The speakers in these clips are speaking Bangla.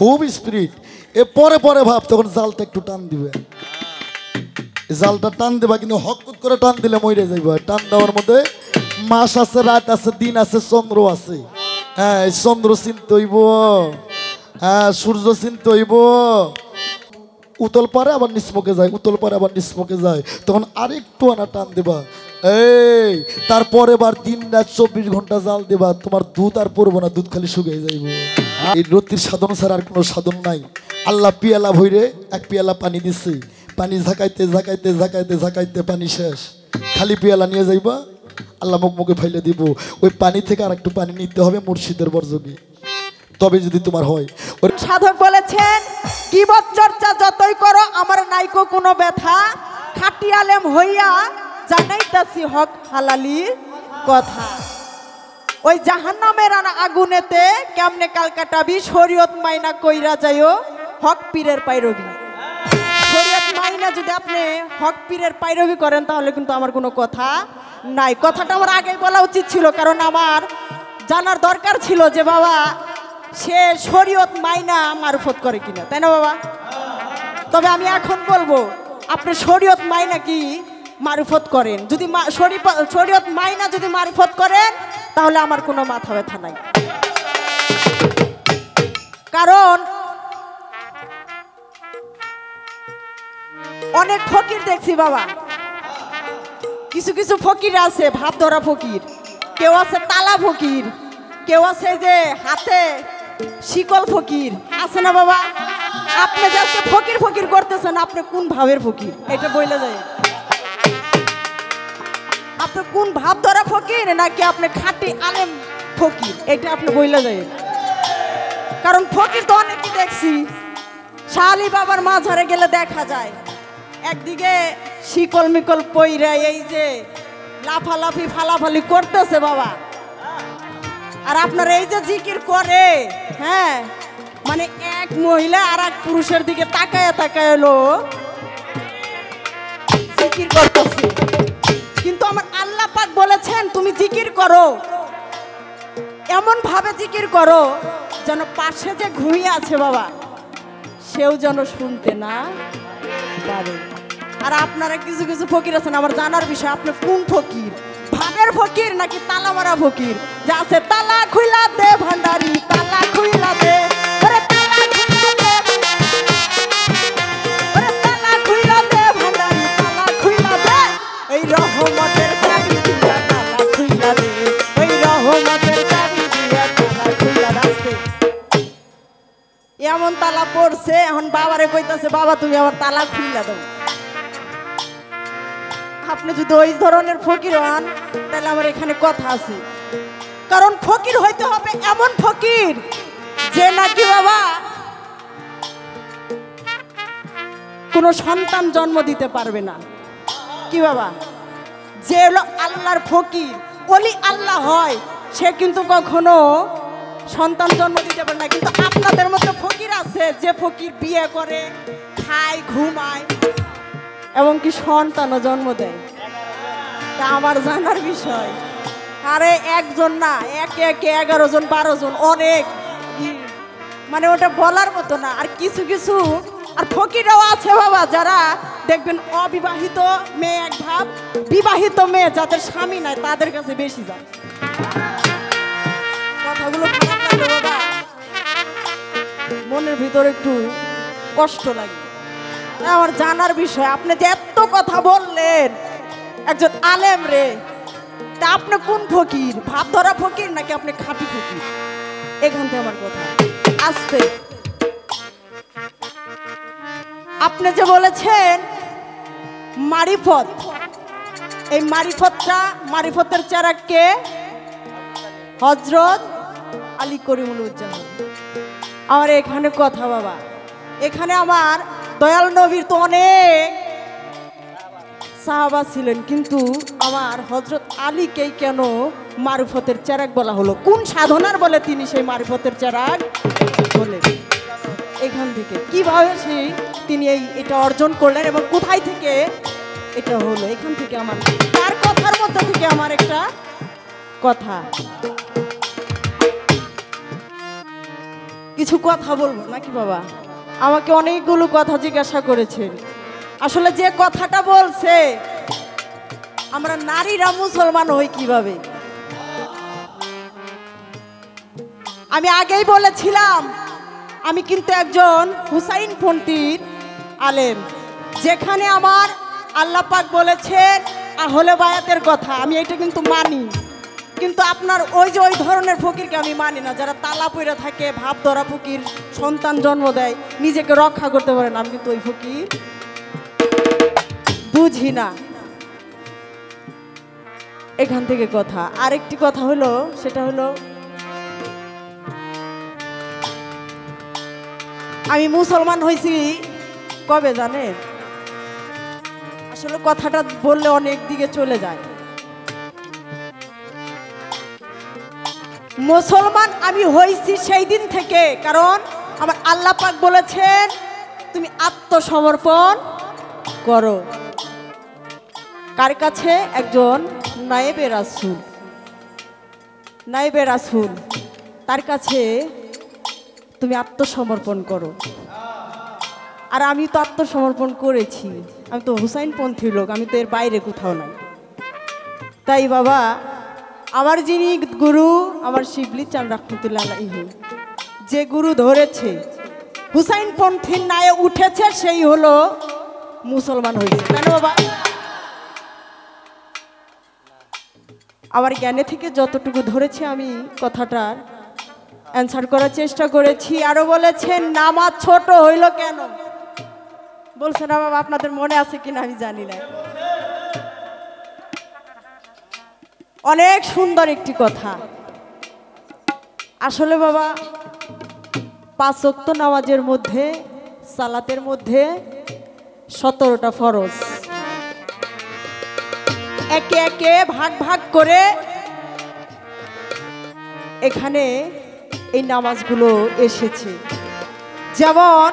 খুব স্পিরিট। এ পরে পরে ভাব, তখন জালটা একটু টান দিবে, জালটা টান দেবা, কিন্তু হকত করে টান দিলে মরে যাইব। টান দেওয়ার মধ্যে মাস আছে, রাত আছে, দিন আছে, চন্দ্র আছে। হ্যাঁ, চন্দ্র চিনতে হইব, হ্যাঁ সূর্য চিনতে হইব। উতল পারে আবার নিষ্মুখে যায়, উতল পারে আবার নিষ্মুখে যায়, তখন আরেকটু আনা টান দেবা। এই তারপরে এবার দিন রাত 24 ঘন্টা জাল দেবা, তোমার দুধ আর পড়বো না, দুধ খালি শুকিয়ে যাইব। এই রতির সাধন ছাড়া আর কোনো সাধন নাই। আল্লাহ পিয়ালা ভইরে এক পিয়ালা পানি দিচ্ছে, পানি ঝাঁকাইতে ঝাঁকাইতে ঝাঁকাইতে ঝাঁকাইতে পানি শেষ, খালি পিয়ালা নিয়ে যাইবা, আল্লাহ মুখ মুখে ফাইলে দিব। ওই পানি থেকে আর একটু পানি নিতে হবে মুর্শিদের বর্জকে, তবে যদি তোমার হয়। সাধক বলেছেন গীবত চর্চা যতই করো আমার নাইকো কোনো ব্যথা, খাটি আলেম হইয়া জানাইতাছি হক হালালির কথা। ওই জাহান্নামের আগুনেতে কেমনে কাল কাটাবি, শরীয়ত মাইনা কইরা যাইও হক পীরের পাইরবি। শরীয়ত মাইনা যদি আপনি হক পীরের পাইরবি করেন তাহলে কিন্তু আমার কোনো কথা নাই। কথাটা আমার আগেই বলা উচিত ছিল, কারণ আমার জানার দরকার ছিল যে বাবা সে শরীয়ত মাইনা মারফত করে কিনা, তাই না বাবা? তবে আমি এখন বলবো আপনি শরীয়ত মাইনা কি মারফত করেন? যদি শরীয়ত মাইনা যদি মারফত করেন তাহলে আমার কোনো মাথা ব্যথা নাই। কারণ অনেক ফকির দেখছি বাবা, কিছু কিছু ফকির আছে ভাব ধরা ফকির, কেউ আছে তালা ফকির, কেউ আছে যে হাতে শিকল ফকির, আছে না বাবা? আপনি যে ফকির ফকির করতেছেন, আপনি কোন ভাবের ফকির এটা বইলে যায়? আপনি কোন ভাব ধরা ফকির নাকি আপনি খাঁটি আলেম ফকির, এটা আপনি বইলে যায়। কারণ ফকির তো অনেকই দেখছি, শালি বাবার মাঝারে গেলে দেখা যায় একদিকে শিকল মিকল পইরা এই যে লাফালাফি ফালাফালি করতেছে বাবা, আর আপনার এই যে জিকির করে, হ্যাঁ মানে এক মহিলা আর এক পুরুষের দিকে তাকায় তাকায় এলো জিকির করতেছে। কিন্তু আমার আল্লাহ পাক বলেছেন তুমি জিকির করো, এমন ভাবে জিকির করো যেন পাশে যে ঘুমিয়ে আছে বাবা সেও যেন শুনতে না পারে। আর আপনারা কিছু কিছু ফকির আছেন, আমার জানার বিষয় আপনি কোন ফকির, ভাবের ফকির নাকি তালা মারা ফকির? যা আছে তালা খুইলা দে ভান্ডারি, তালা খুইলা দে, ওরে তালা খুইলা দে, ওরে তালা খুইলা দে ভান্ডারি, তালা খুইলা দে, এই রহমতের চাবি দিয়া তালা খুইলা দে, এই রহমতের চাবি দিয়া তালা খুইলা রাস্তে। এমন তালা পড়ছে, এখন বাবারে কইতাছে বাবা তুমি আমার তালা খুইলা দাও। আপনি যদি ওই ধরনের ফকির হন তাহলে আমার এখানে কথা আছে। কারণ ফকির হইতে হবে এমন ফকির যে নাকি বাবা কোনো সন্তান জন্ম দিতে পারবে না। কি বাবা, যে হলো আল্লাহর ফকির, ওলি আল্লাহ হয়, সে কিন্তু কখনো সন্তান জন্ম দিতে পারে না। কিন্তু আপনাদের মতো ফকির আছে যে ফকির বিয়ে করে, খায়, ঘুমায়, এবং কি সন্তানও জন্ম দেয়। তা আমার জানার বিষয়, আরে একজন না, একে একে 11 জন 12 জন, অনেক, মানে ওটা বলার মতো না। আর কিছু কিছু আর ফকিরও আছে বাবা যারা দেখবেন অবিবাহিত মেয়ে এক ভাব, বিবাহিত মেয়ে যাদের স্বামী নাই তাদের কাছে বেশি যায়। কথাগুলো খারাপ লাগে বাবা, মনের ভিতরে একটু কষ্ট লাগে। আমার জানার বিষয়, আপনি যে এত কথা বললেন একজন আলেম রে, তা আপনি কোন ফকির, ভাব ধরা ফকির নাকি আপনি খাঁটি ফকির? এখান থেকে আমার কথা আসতে। আপনি যে বলেছেন মারিফত, এই মারিফতটা, মারিফতের চেরাগকে হযরত আলী করিমুল্লাহ। আমার এখানে কথা বাবা, এখানে আমার দয়াল নবীর তো অনেক সাহাবা ছিলেন, কিন্তু আমার হযরত আলীকেই কেন মারিফতের চেরাগ বলা হলো? কোন সাধনার বলে তিনি সেই মারিফতের চেরাগ বলেন? এখান থেকে কিভাবে তিনি এটা অর্জন করলেন এবং কোথায় থেকে এটা হলো? এখান থেকে আমার তার কথার মধ্যে থেকে আমার একটা কথা, কিছু কথা বলবো নাকি বাবা? আমাকে অনেকগুলো কথা জিজ্ঞাসা করেছেন। আসলে যে কথাটা বলছে, আমরা নারীরা মুসলমান হই কিভাবে? আমি আগেই বলেছিলাম আমি কিন্তু একজন হুসাইনপন্থীর আলেম। যেখানে আমার আল্লাহ পাক বলেছেন আহলে বায়াতের কথা, আমি এটা কিন্তু মানি। কিন্তু আপনার ওই যে ওই ধরনের ফকিরকে আমি মানি না, যারা তালা পইরা থাকে, ভাব ধরা ফকির, সন্তান জন্ম দেয়, নিজেকে রক্ষা করতে পারে না। আমি কিন্তু ওই ফকির বুঝি না। এখান থেকে কথা। আরেকটি কথা হলো, সেটা হলো আমি মুসলমান হয়েছি কবে জানেন? আসলে কথাটা বললে অনেক দিকে চলে যায়। মুসলমান আমি হয়েছি সেই দিন থেকে, কারণ আমার আল্লাহ পাক বলেছেন তুমি আত্মসমর্পণ করো। কার কাছে? একজন নায়েবে রাসূল, নায়েবে রাসূল, তার কাছে তুমি আত্মসমর্পণ করো। আর আমি তো আত্মসমর্পণ করেছি। আমি তো হুসাইনপন্থী লোক, আমি তো এর বাইরে কোথাও নাই। তাই বাবা, আমার যিনি গুরু, আমার শিবলি চাঁদ রহমতুল্লাহ আলাইহি, যে গুরু ধরেছে, হুসাইনপন্থীর ন্যায় উঠেছে, সেই হলো মুসলমান হয়েছে। কেন বাবা? আমার জ্ঞানে থেকে যতটুকু ধরেছি আমি কথাটার অ্যান্সার করার চেষ্টা করেছি। আরো বলেছেন নামাজ ছোট হইল কেন? বলছে না বাবা, আপনাদের মনে আছে কিনা আমি জানি না। অনেক সুন্দর একটি কথা। আসলে বাবা, 5 ওয়াক্ত নামাজের মধ্যে, সালাতের মধ্যে 17টা ফরজ, একে একে ভাগ ভাগ করে এখানে এই নামাজগুলো এসেছে। যেমন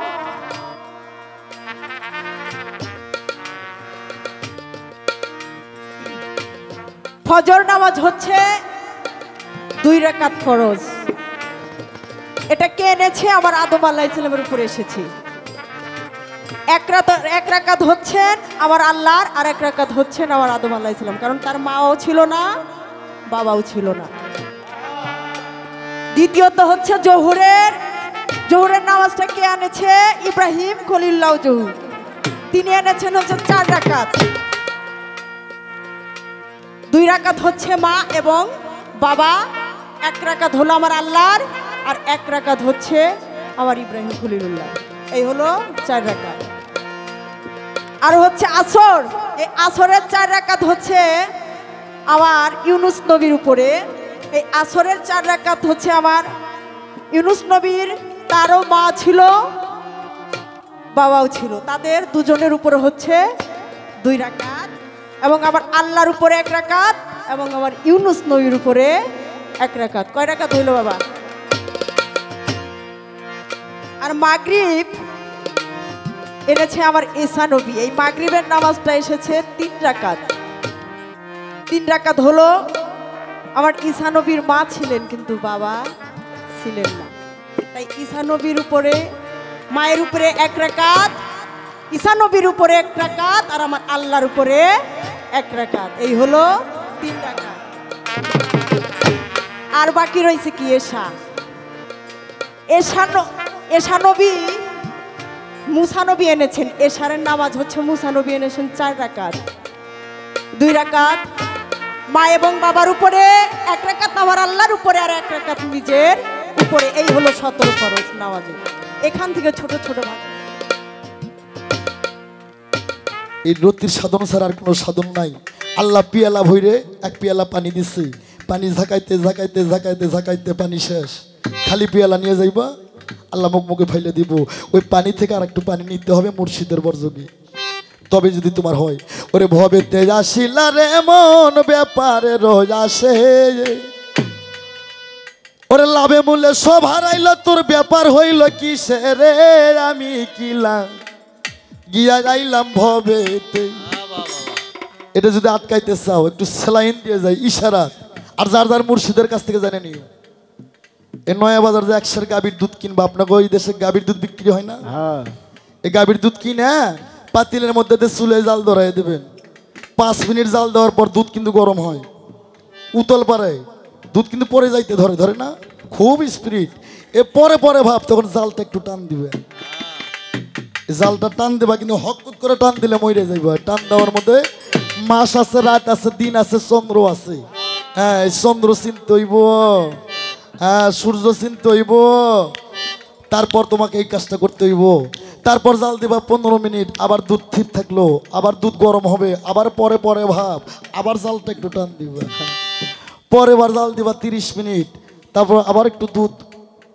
ফজর নামাজ হচ্ছে 2 রাকাত ফরজ। এটা কে এনেছে? আমার আদম আলাইহিস সালামের উপরে এসেছে। এক রাকাত হচ্ছেন আমার আল্লাহর, আর 1 রাকাত হচ্ছেন আমার আদম আলাইহিস সালাম, কারণ তার মাও ছিল না, বাবাও ছিল না। দ্বিতীয়ত হচ্ছে জোহরের নামাজটা কে এনেছে? ইব্রাহিম খলিলুল্লাহ জহুর, তিনি এনেছেন হচ্ছে 4 রাকাত। 2 রাকাত হচ্ছে মা এবং বাবা, 1 রাকাত হলো আমার আল্লাহর, আর 1 রাকাত হচ্ছে আমার ইব্রাহিম খলিলুল্লাহ। এই হলো 4 রাকাত। আর হচ্ছে আসর, এই আসরের 4 রাকাত হচ্ছে আমার ইউনুস নবীর উপরে। এই আসরের 4 রাকাত হচ্ছে আমার ইউনুস নবীর, তারও মা ছিল, বাবাও ছিল, তাদের দুজনের উপরে হচ্ছে 2 রাকাত, এবং আমার আল্লাহর উপরে 1 রাকাত, এবং আমার ইউনুস নবীর উপরে 1 রাকাত। কয় রাকাত হইল বাবা? আর মাগরিব এনেছে আমার ঈসা নবী। এই মাগরিবের নামাজটা এসেছে 3 রাকাত। 3 রাকাত হলো আমার ঈসা নবীর মা ছিলেন, কিন্তু বাবা ছিলেন না। তাই ঈসা নবীর উপরে, মায়ের উপরে 1 রাকাত, ঈসা নবীর উপরে 1 রাকাত, আর আমার আল্লাহর উপরে 1 রাকাত। এই হলো 3 রাকাত। আর বাকি রয়েছে কি? এশা নবী মুসা নবী এনেছেন। এশারের নামাজ হচ্ছে মুসা নবী এনেছেন 4 রাকাত। 2 রাকাত মা এবং বাবার উপরে, 1 রাকাত আমার আল্লাহর উপরে, আর 1 রাকাত নিজের উপরে। এই হলো 17 ফরজ নামাজে। এখান থেকে ছোট ছোট ভাগ। এই রতির সাধন ছাড়া আর কোনো সাধন নাই। আল্লাহ পিয়ালা ভইরে 1 পিয়ালা পানি দিছে, পানি ঝাঁকাইতে ঝাঁকাইতে ঝাঁকাইতে ঝাঁকাইতে পানি শেষ, খালি পিয়ালা নিয়ে যাইবা, আল্লাহ মুখ মুখে ফাইলে দিব। ওই পানি থেকে আর একটু পানি নিতে হবে মুর্শিদের বরযোগে, তবে যদি তোমার হয়। ওরে ভবে তেজ আসিলা রে মন ব্যাপারে রোজ আসে, ওরে লাভে মূল্যে সব হারাইল, তোর ব্যাপার হইল কিসে রে? আমি কিলাম গিয়া যাইলাম ভবেতে। এটা যদি আটকাইতে চাও একটু সেলাইন দিয়ে যাই, ইশারা। আর যার যার মুর্শিদের কাছ থেকে জানে নিও, এই নয়া বাজার যে একশের গাভীর দুধ কিনবা, আপনাকে ওই দেশে গাভীর দুধ বিক্রি হয় না? হ্যাঁ এই গাভীর দুধ কিনে পাতিলের মধ্যে দিয়ে চুলে জাল ধরাই দেবেন। 5 মিনিট জাল দেওয়ার পর দুধ কিন্তু গরম হয়, উতল পারে, দুধ কিন্তু পরে যাইতে ধরে, ধরে না? খুব স্পিরিট। এ পরে পরে ভাব, তখন জালটা একটু টান দিবে। জালটা টান দেবা, কিন্তু হকত করে টান দিলে মরে যাইব। টান দেওয়ার মধ্যে মাস আছে, রাত আছে, দিন আছে, চন্দ্র আছে। হ্যাঁ, এই চন্দ্র চিনতে হইব, হ্যাঁ সূর্য চিনতে হইব, তারপর তোমাকে এই কাজটা করতে হইব। তারপর জাল দিবা 15 মিনিট, আবার দুধ ঠিক থাকলো, আবার দুধ গরম হবে, আবার পরে পরে ভাব, আবার জালটা একটু টান দিবা। পরে বার জাল দিবা 30 মিনিট, তারপর আবার একটু দুধ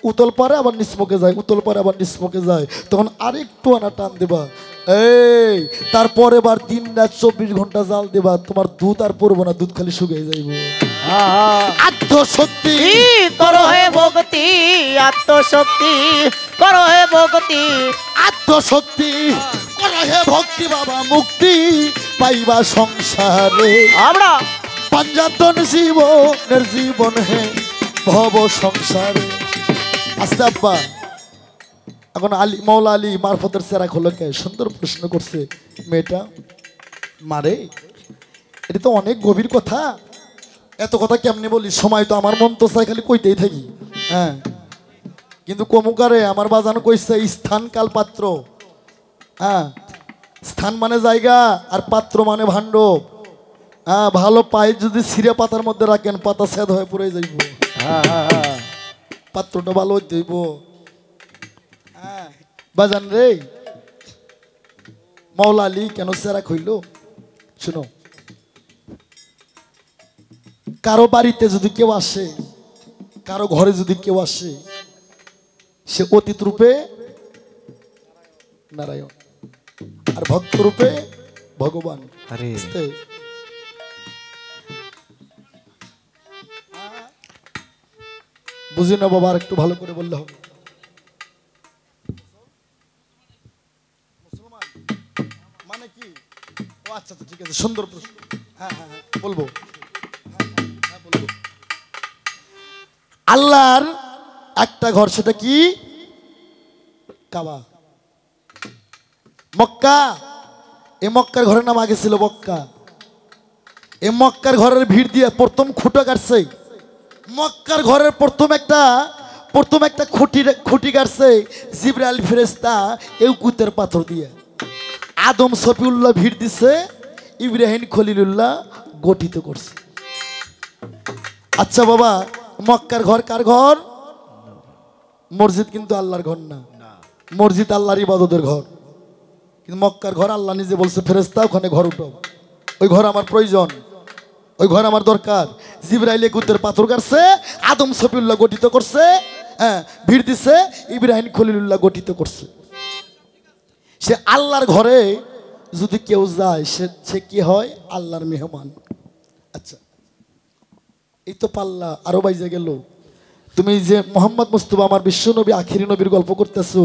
উতল পারে, আবার নিচমুখে যায়, উতল পারে, আবার নিচমুখে যায়, তখন আরেকটু আনা টান দিবা। এই তারপরে বার 3 রাত 24 ঘন্টা জাল দিবা, তোমার দুধ আর পড়বো না, দুধ খালি শুকিয়ে যাইব। আত্মশক্তি করো হে ভক্তি, আত্মশক্তি করো হে ভক্তি, আত্মশক্তি করো হে ভক্তি, বাবা মুক্তি পাইবা সংসারে। আমরা পাঞ্জাতন জীবনের জীবন হে ভব সংসারে। আস্তে আব্বা, এখন আলী মৌলা আলী মারফতের চেরা খোলো কে? সুন্দর প্রশ্ন করছে মেয়েটা। মারে, এটা তো অনেক গভীর কথা, এত কথা কেমনি বলি? সময় তো আমার মন তো চাই খালি কইতেই থাকি। হ্যাঁ, কিন্তু কমুকারে আমার বাজানো কইছে স্থান কাল পাত্র। হ্যাঁ, স্থান মানে জায়গা, আর পাত্র মানে ভাণ্ড। হ্যাঁ, ভালো পায়ে যদি ছিঁড়ে পাতার মধ্যে রাখেন, পাতা ছেদ হয়ে পড়ে যাইব। পাত্রটা ভালো হইতে হইব। হ্যাঁ বাজান রে, মৌলা আলী কেন চেরা খইল? শুনো, কারো বাড়িতে যদি কেউ আসে, কারো ঘরে যদি কেউ আসে, সে অতীত রূপে নারায়ণ আর ভক্ত রূপে ভগবান। বুঝি না বাবা, আর একটু ভালো করে বললে হবে। মানে কি? ও আচ্ছা, ঠিক আছে, সুন্দর প্রশ্ন। হ্যাঁ হ্যাঁ হ্যাঁ বলবো, হ্যাঁ বলবো। আল্লাহর একটা ঘর, সেটা কি? কাবা, মক্কা। এই মক্কার ঘরের নাম আগে ছিল মক্কা। এই মক্কার ঘরের ভিড় দিয়ে প্রথম খুঁটো কাটছে। মক্কার ঘরের প্রথম একটা খুঁটি কাটছে জিবরাইল ফেরেশতা ইউকুতের পাথর দিয়ে। আদম সফিউল্লাহ ভিড় দিছে, ইব্রাহিম খলিলুল্লাহ গঠিত করছে। আচ্ছা বাবা, মক্কার ঘর কার ঘর? মসজিদ কিন্তু আল্লাহর ঘর না, মসজিদ আল্লাহর ইবাদতের ঘর। কিন্তু মক্কার ঘর আল্লাহ নিজে বলছে, ফেরেশতা ওখানে ঘর উঠো, ওই ঘর আমার প্রয়োজন, ওই ঘর আমার দরকার। জিবরাইল ইউকুতের পাথর কাটছে, আদম সফিউল্লাহ গঠিত করছে, হ্যাঁ ভিড় দিছে, ইব্রাহিম খলিলুল্লাহ গঠিত করছে। সে আল্লাহর ঘরে যদি কেউ যায়, সে কি হয়? আল্লাহর মেহমান। আচ্ছা, এই তো পাল্লা আরো বাইজে গেল। তুমি যে মোহাম্মদ মুস্তাফা আমার বিশ্ব নবী আখেরি নবীর গল্প করতেছো,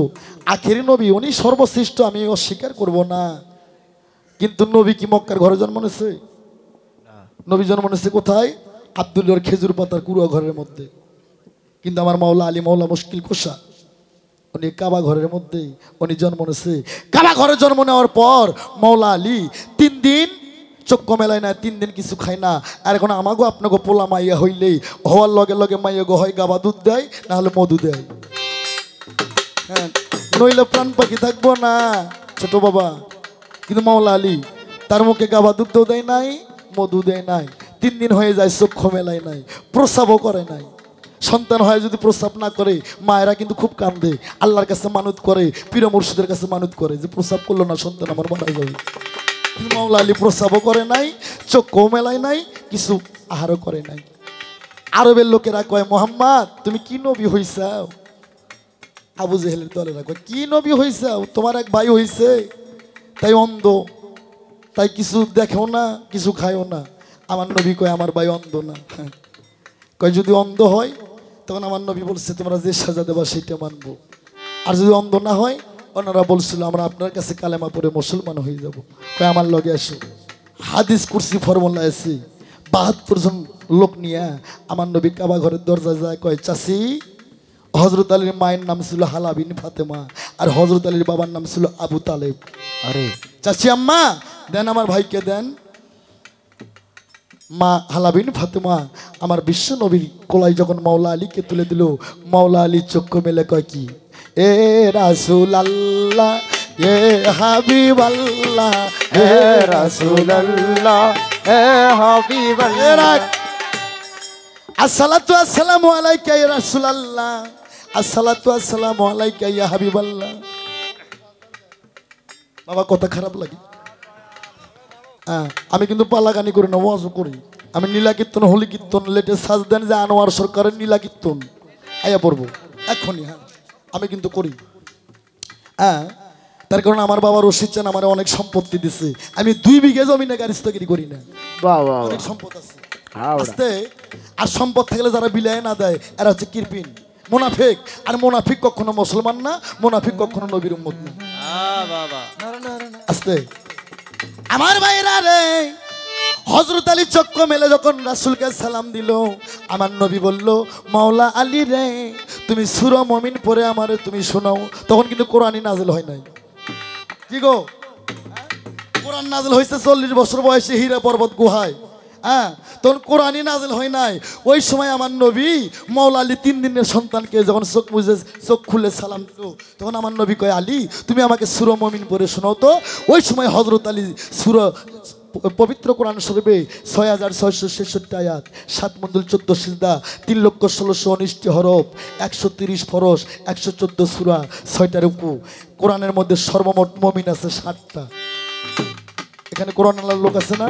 আখেরি নবী উনি সর্বশ্রেষ্ঠ, আমি অস্বীকার করব না। কিন্তু নবী কি মক্কার ঘরে জন্ম নিয়েছে? নবী জন্ম নিয়েছে কোথায়? আব্দুল্লাহর খেজুর পাতার কুড়া ঘরের মধ্যে। কিন্তু আমার মাওলা আলী মাওলা মুশকিল কোষা, উনি কাবা ঘরের মধ্যেই উনি জন্ম নিয়েছে। কাবা ঘরে জন্ম নেওয়ার পর মাওলা আলী 3 দিন চক্ষু মেলায় না, 3 দিন কিছু খায় না। আর এখন আমাগো আপনাকে পোলা মাইয়া হইলেই হওয়ার লগে লগে মাইয়া গো হয় গাবা দুধ দেয়, না হলে মধু দেয়। হ্যাঁ, নইলে প্রাণ পাখি থাকবো না ছোট বাবা। কিন্তু মাওলা আলী তার মুখে গাবা দুধও দেয় নাই, মধু দেয় নাই। 3 দিন হয়ে যায়, চক্ষু মেলায় নাই, প্রস্রাবও করে নাই। সন্তান হয় যদি প্রস্রাব না করে, মায়েরা কিন্তু খুব কান্দে, আল্লাহর কাছে মানত করে, পীর মুর্শিদের কাছে মানত করে যে প্রস্রাব করলো না, সন্তান আমার মারা যাবে। কিন্তু মাওলা আলী প্রস্রাবও করে নাই, চক্ষু মেলায় নাই, কিছু আহারও করে নাই। আরবের লোকেরা কয়, মোহাম্মদ তুমি কি নবী হইছাও? আবু জেহেলের দলেরা কয়, কি নবী হইছাও? তোমার এক ভাই হইছে, তাই অন্ধ, তাই কিছু দেখেও না, কিছু খায়ও না। আমার নবী কয়, আমার ভাই অন্ধ না। কয় যদি অন্ধ হয়, তখন আমার নবী বলছে তোমরা যে সাজা দেবা সেটা মানবো। আর যদি অন্ধ না হয়, ওনারা বলছিল আমরা আপনার কাছে কালেমা পড়ে মুসলমান হয়ে যাব। কয় আমার লগে আসো। হাদিস কুরসি ফর্মুলা আছে, 72 জন লোক নিয়ে আমার নবী কাবা ঘরের দরজা যায়, কয় চাচি হযরত আলীর মায়ের নাম ছিল হালা বিন ফাতেমা, আর হযরত আলীর বাবার নাম ছিল আবু তালেব। আরে চাচি আম্মা দেন আমার ভাইকে দেন। মা হালা বিন ফাতেমা আমার বিশ্ব নবীর কোলায় যখন মাওলা আলীকে তুলে দিল, মাওলা আলী চক্ষু মেলে কয় কি, এ রাসূল আল্লাহ এ হাবিব আল্লাহ এ রাসূল রাসূলুল্লাহ হে হাবিবাল্লাহ। আসসালাতু আসসালামু আলাইকা ইয়া রাসূলুল্লাহ, আসসালাতু আসসালামু আলাইকা ইয়া হাবিবাল্লাহ। বাবা কথা খারাপ লাগে? হ্যাঁ, আমি কিন্তু পালাগানি করি না, ওয়াজও করি। আমি নীলা কীর্তন, হোলি কীর্তন, লেটেস্ট সাজ দেন যে আনোয়ার সরকারের নীলা কীর্তন আইয়া পড়বো এখনই। হ্যাঁ, আমি কিন্তু করি। হ্যাঁ, তার কারণ আমার বাবা রশিদ চান আমার অনেক সম্পত্তি দিছে। আমি 2 বিঘা জমিনে গারিস্তগিরি করি না, বাহ বাহ অনেক সম্পদ আছে। হাওড়া। আস্তে আর সম্পদ থাকলে যারা বিলায় না দেয় এরা হচ্ছে কিরপিন, মুনাফিক। আর মুনাফিক কখনো মুসলমান না, মুনাফিক কখনো নবীর উম্মত না। বাবা আস্তে আমার ভাইরা রে, হযরত আলী চক্ষু মেলে যখন রাসূলকে সালাম দিল, আমার নবী বলল, মাওলা আলী রে তুমি সূরা মুমিন পড়ে আমারে তুমি শোনাও। তখন কিন্তু কোরআনই নাযিল হয় নাই। কি গো, কোরআন নাযিল হয়েছে 40 বছর বয়সে হীরা পর্বত গুহায়। হ্যাঁ, তখন কোরআনই নাযিল হয় নাই। ওই সময় আমার নবী মাওলা আলী 3 দিনের সন্তানকে যখন চোখ খুলে সালাম দিল, তখন আমার নবী কয়, আলী তুমি আমাকে সূরা মুমিন পড়ে শোনাও তো। ওই সময় হযরত আলী সূরা পবিত্র কোরআন শরীফে 6666 আয়াত, 7 মণ্ডল 14 সিজদা, 3,16,19 হরফ, 130 ফরজ, 114 সূরা, 6টা রুকু। কোরআনের মধ্যে সর্বমোট মুমিন আছে 60টা। এখানে কোরআন আল্লাহর লোক আছে না?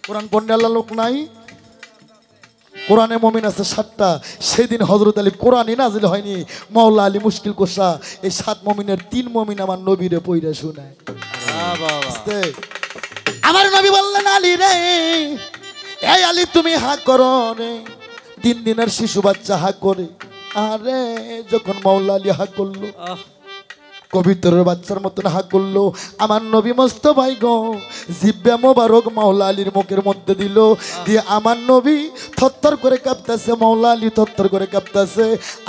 কোরআন পড়ে আল্লাহর লোক নাই? কোরআনে মুমিন আছে 60টা। সেদিন হযরত আলী কোরআনই নাযিল হয়নি, মাওলা আলী মুশকিল কোষা এই 7 মুমিনের 3 মুমিন আমার নবীরে পইরা শোনায়। আস্তে আমার নবী বললেন, আলী রে এই আলী তুমি হাক করো রে। 3 দিনের শিশু বাচ্চা হাক করে। আরে যখন মাওলা আলী হাক করলো, কবিতরের বাচ্চার মতন হাক করলো, আমার নবী মোস্তফা গো জিব্বে মোবারক মাওলা আলীর মুখের মধ্যে দিল। দিয়ে আমার নবী থরথর করে কাঁপতেছে, মাওলা আলী থরথর করে কাঁপতেছে।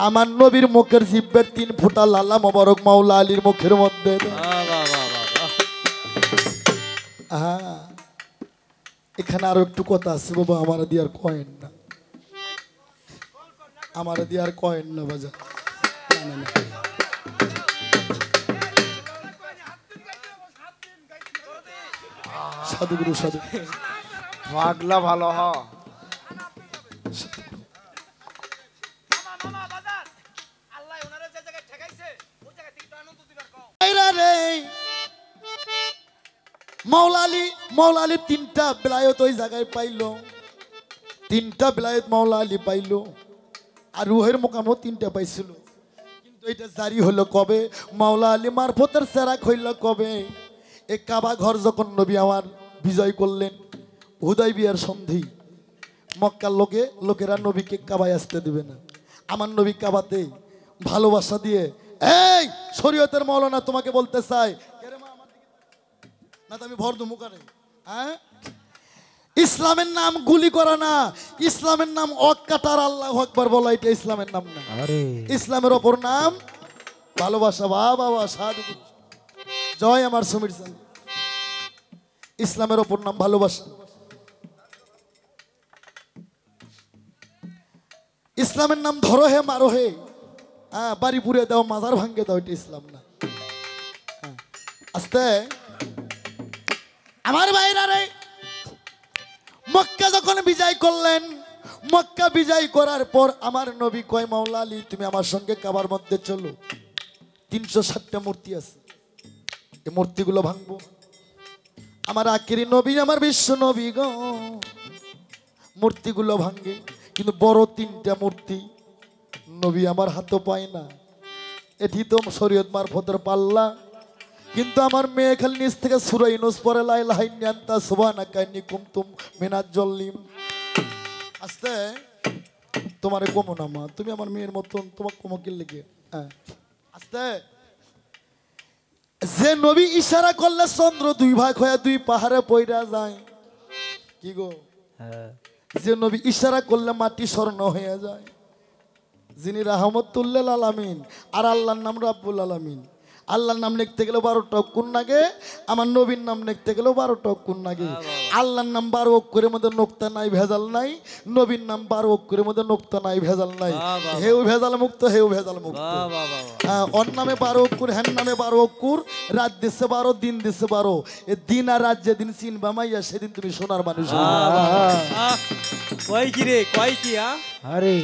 আমার নবীর মুখের জিব্বের 3 ফোঁটা লালা মোবারক মাওলা আলীর মুখের মধ্যে। হ্যাঁ, এখানে আরো একটু কথা আছে বাবা, আমার দিয়ে আর কয়েন না, আমার দিয়ে আর কয়েন না বাজা। না না সাধুগুরু সাধু পাগলা ভালো হ। মাওলা আলী 3টা বেলায়েত ওই জায়গায় পাইলো, 3টা বেলায়েত মাওলা আলী পাইলো, আর রুহের মোকামও 3টা পাইছিল। কিন্তু এটা জারি হলো কবে? মাওলা আলী মারফতের চেরাক হইল কবে? এই কাবা ঘর যখন নবী আমার বিজয় করলেন, হুদাইবিয়ার সন্ধি, মক্কার লোকেরা নবীকে কাবায় আসতে দিবে না। আমার নবী কাবাতে ভালোবাসা দিয়ে, এই শরীয়তের মাওলানা তোমাকে বলতে চাই না, তো আমি ভর দু মুখানে। হ্যাঁ, ইসলামের নাম গুলি করা না, ইসলামের নাম অকাটার আল্লাহু আকবার বলা, এটা ইসলামের নাম না। ইসলামের অপর নাম ভালোবাসা। বাবা সাধু জয় আমার সমীর চান। ইসলামের অপর নাম ভালোবাসা। ইসলামের নাম ধরো হে মারো হে, হ্যাঁ, বাড়ি পুড়ে দাও মাজার ভাঙ্গে দাও, এটা ইসলাম না। আস্তে আমার ভাইরা রে, মক্কা যখন বিজয় করলেন, মক্কা বিজয় করার পর আমার নবী কয়, মাওলা আলী তুমি আমার সঙ্গে কাবার মধ্যে চলো। 360টা মূর্তি আছে, এই মূর্তিগুলো ভাঙবো। আমার আখেরি নবী, আমার বিশ্ব নবী গো মূর্তিগুলো ভাঙে, কিন্তু বড় 3টা মূর্তি নবী আমার হাতও পায় না। এটি তো শরীয়ত মারফতের পাল্লা। কিন্তু আমার মেয়ে খালি নিচ থেকে সূরা ইউনূস পড়ে, লা ইলাহা ইল্লা আনতা সুবহানাকা ইন্নী কুনতু মিনাজ জালিম। আস্তে তোমারে কমো না মা, তুমি আমার মেয়ের মতন, তোমাকে কমো কি লেগে? হ্যাঁ, আস্তে যে নবী ইশারা করলে চন্দ্র 2 ভাগ হয়ে 2 পাহাড়ে পইরা যায়। কি গো, যে নবী ইশারা করলে মাটি স্বর্ণ হয়ে যায়। যিনি রাহমাতুল্লিল আলামিন, আর আল্লাহর নাম রাব্বুল আলামিন। আল্লাহর নাম লিখতে গেলেও 12টা অক্ষর লাগে, আমার নবীর নাম লিখতে গেলেও 12টা অক্ষর লাগে। আল্লাহর নাম 12 অক্ষরের মধ্যে নোক্তা নাই, ভেজাল নাই। নবীর নাম 12 অক্ষরের মধ্যে নোক্তা নাই, ভেজাল নাই। হেউ ভেজাল মুক্ত, হেউ ভেজাল মুক্ত। ওর নামে 12 অক্ষর, হ্যান নামে 12 অক্ষর। রাত দিচ্ছে 12, দিন দিচ্ছে 12। এ দিন আর রাত যেদিন চিনবা মাইয়া, সেদিন তুমি সোনার মানুষ হইবা। কয় কি রে, কয় কি? আরে